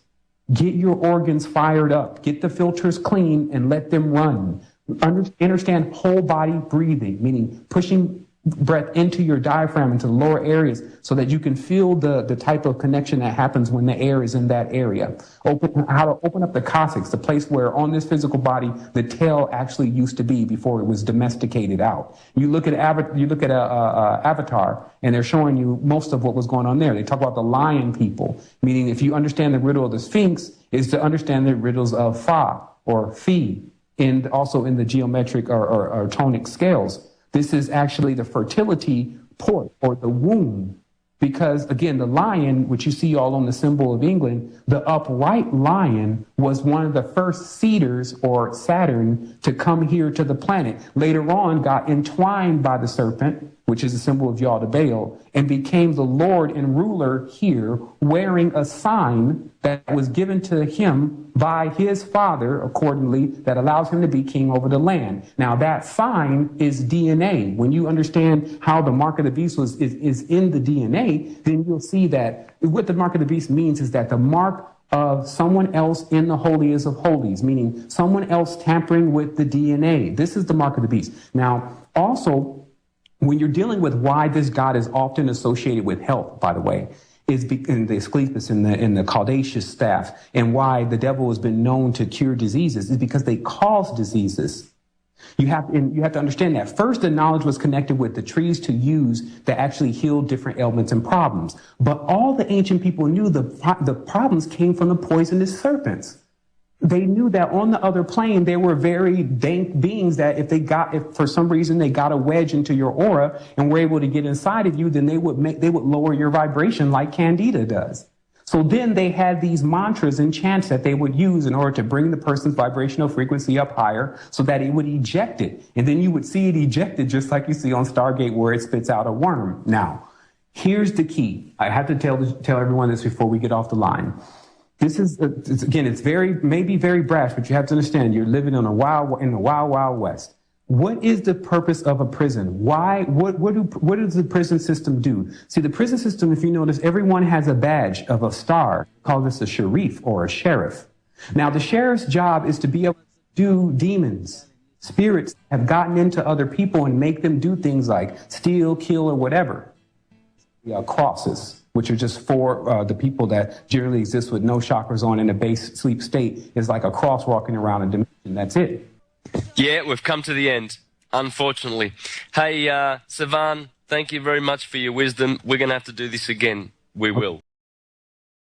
Get your organs fired up. Get the filters clean and let them run. Understand whole body breathing, meaning pushing breath into your diaphragm, into the lower areas, so that you can feel the type of connection that happens when the air is in that area. How to open up the coccyx, the place where on this physical body the tail actually used to be before it was domesticated out. You look at Avatar, and they're showing you most of what was going on there. They talk about the lion people, meaning if you understand the riddle of the Sphinx, is to understand the riddles of Fa or Fi, and also in the geometric or tonic scales. This is actually the fertility port or the womb. Because, again, the lion, which you see all on the symbol of England, the upright lion was one of the first seeders or Saturn to come here to the planet. Later on, got entwined by the serpent, which is a symbol of Yalda Baal, and became the Lord and ruler here, wearing a sign that was given to him by his father, accordingly, that allows him to be king over the land. Now, that sign is DNA. When you understand how the mark of the beast is in the DNA, then you'll see that what the mark of the beast means is that the mark of someone else in the holiest of holies, meaning someone else tampering with the DNA. This is the mark of the beast. Now, also, when you're dealing with why this god is often associated with health, by the way, is in the Asclepius, in the Caudaceous staff, and why the devil has been known to cure diseases is because they cause diseases. You have to understand that. First, the knowledge was connected with the trees to use to actually heal different ailments and problems. But all the ancient people knew the problems came from the poisonous serpents. They knew that on the other plane, there were very dank beings that if for some reason they got a wedge into your aura and were able to get inside of you, then they would lower your vibration like Candida does. So then they had these mantras and chants that they would use in order to bring the person's vibrational frequency up higher so that it would eject it. And then you would see it ejected just like you see on Stargate where it spits out a worm. Now, here's the key. I have to tell everyone this before we get off the line. This is, again, it's maybe very brash, but you have to understand you're living in the wild west. What is the purpose of a prison? Why? What does the prison system do? See, the prison system, if you notice, everyone has a badge of a star. Call this a sharif or a sheriff. Now, the sheriff's job is to be able to do demons. Spirits have gotten into other people and make them do things like steal, kill, or whatever. Crosses, which are just for the people that generally exist with no chakras on in a base sleep state, is like a cross walking around a dimension. That's it. Yeah, we've come to the end, unfortunately. Hey, Sevan, thank you very much for your wisdom. We're going to have to do this again. We will.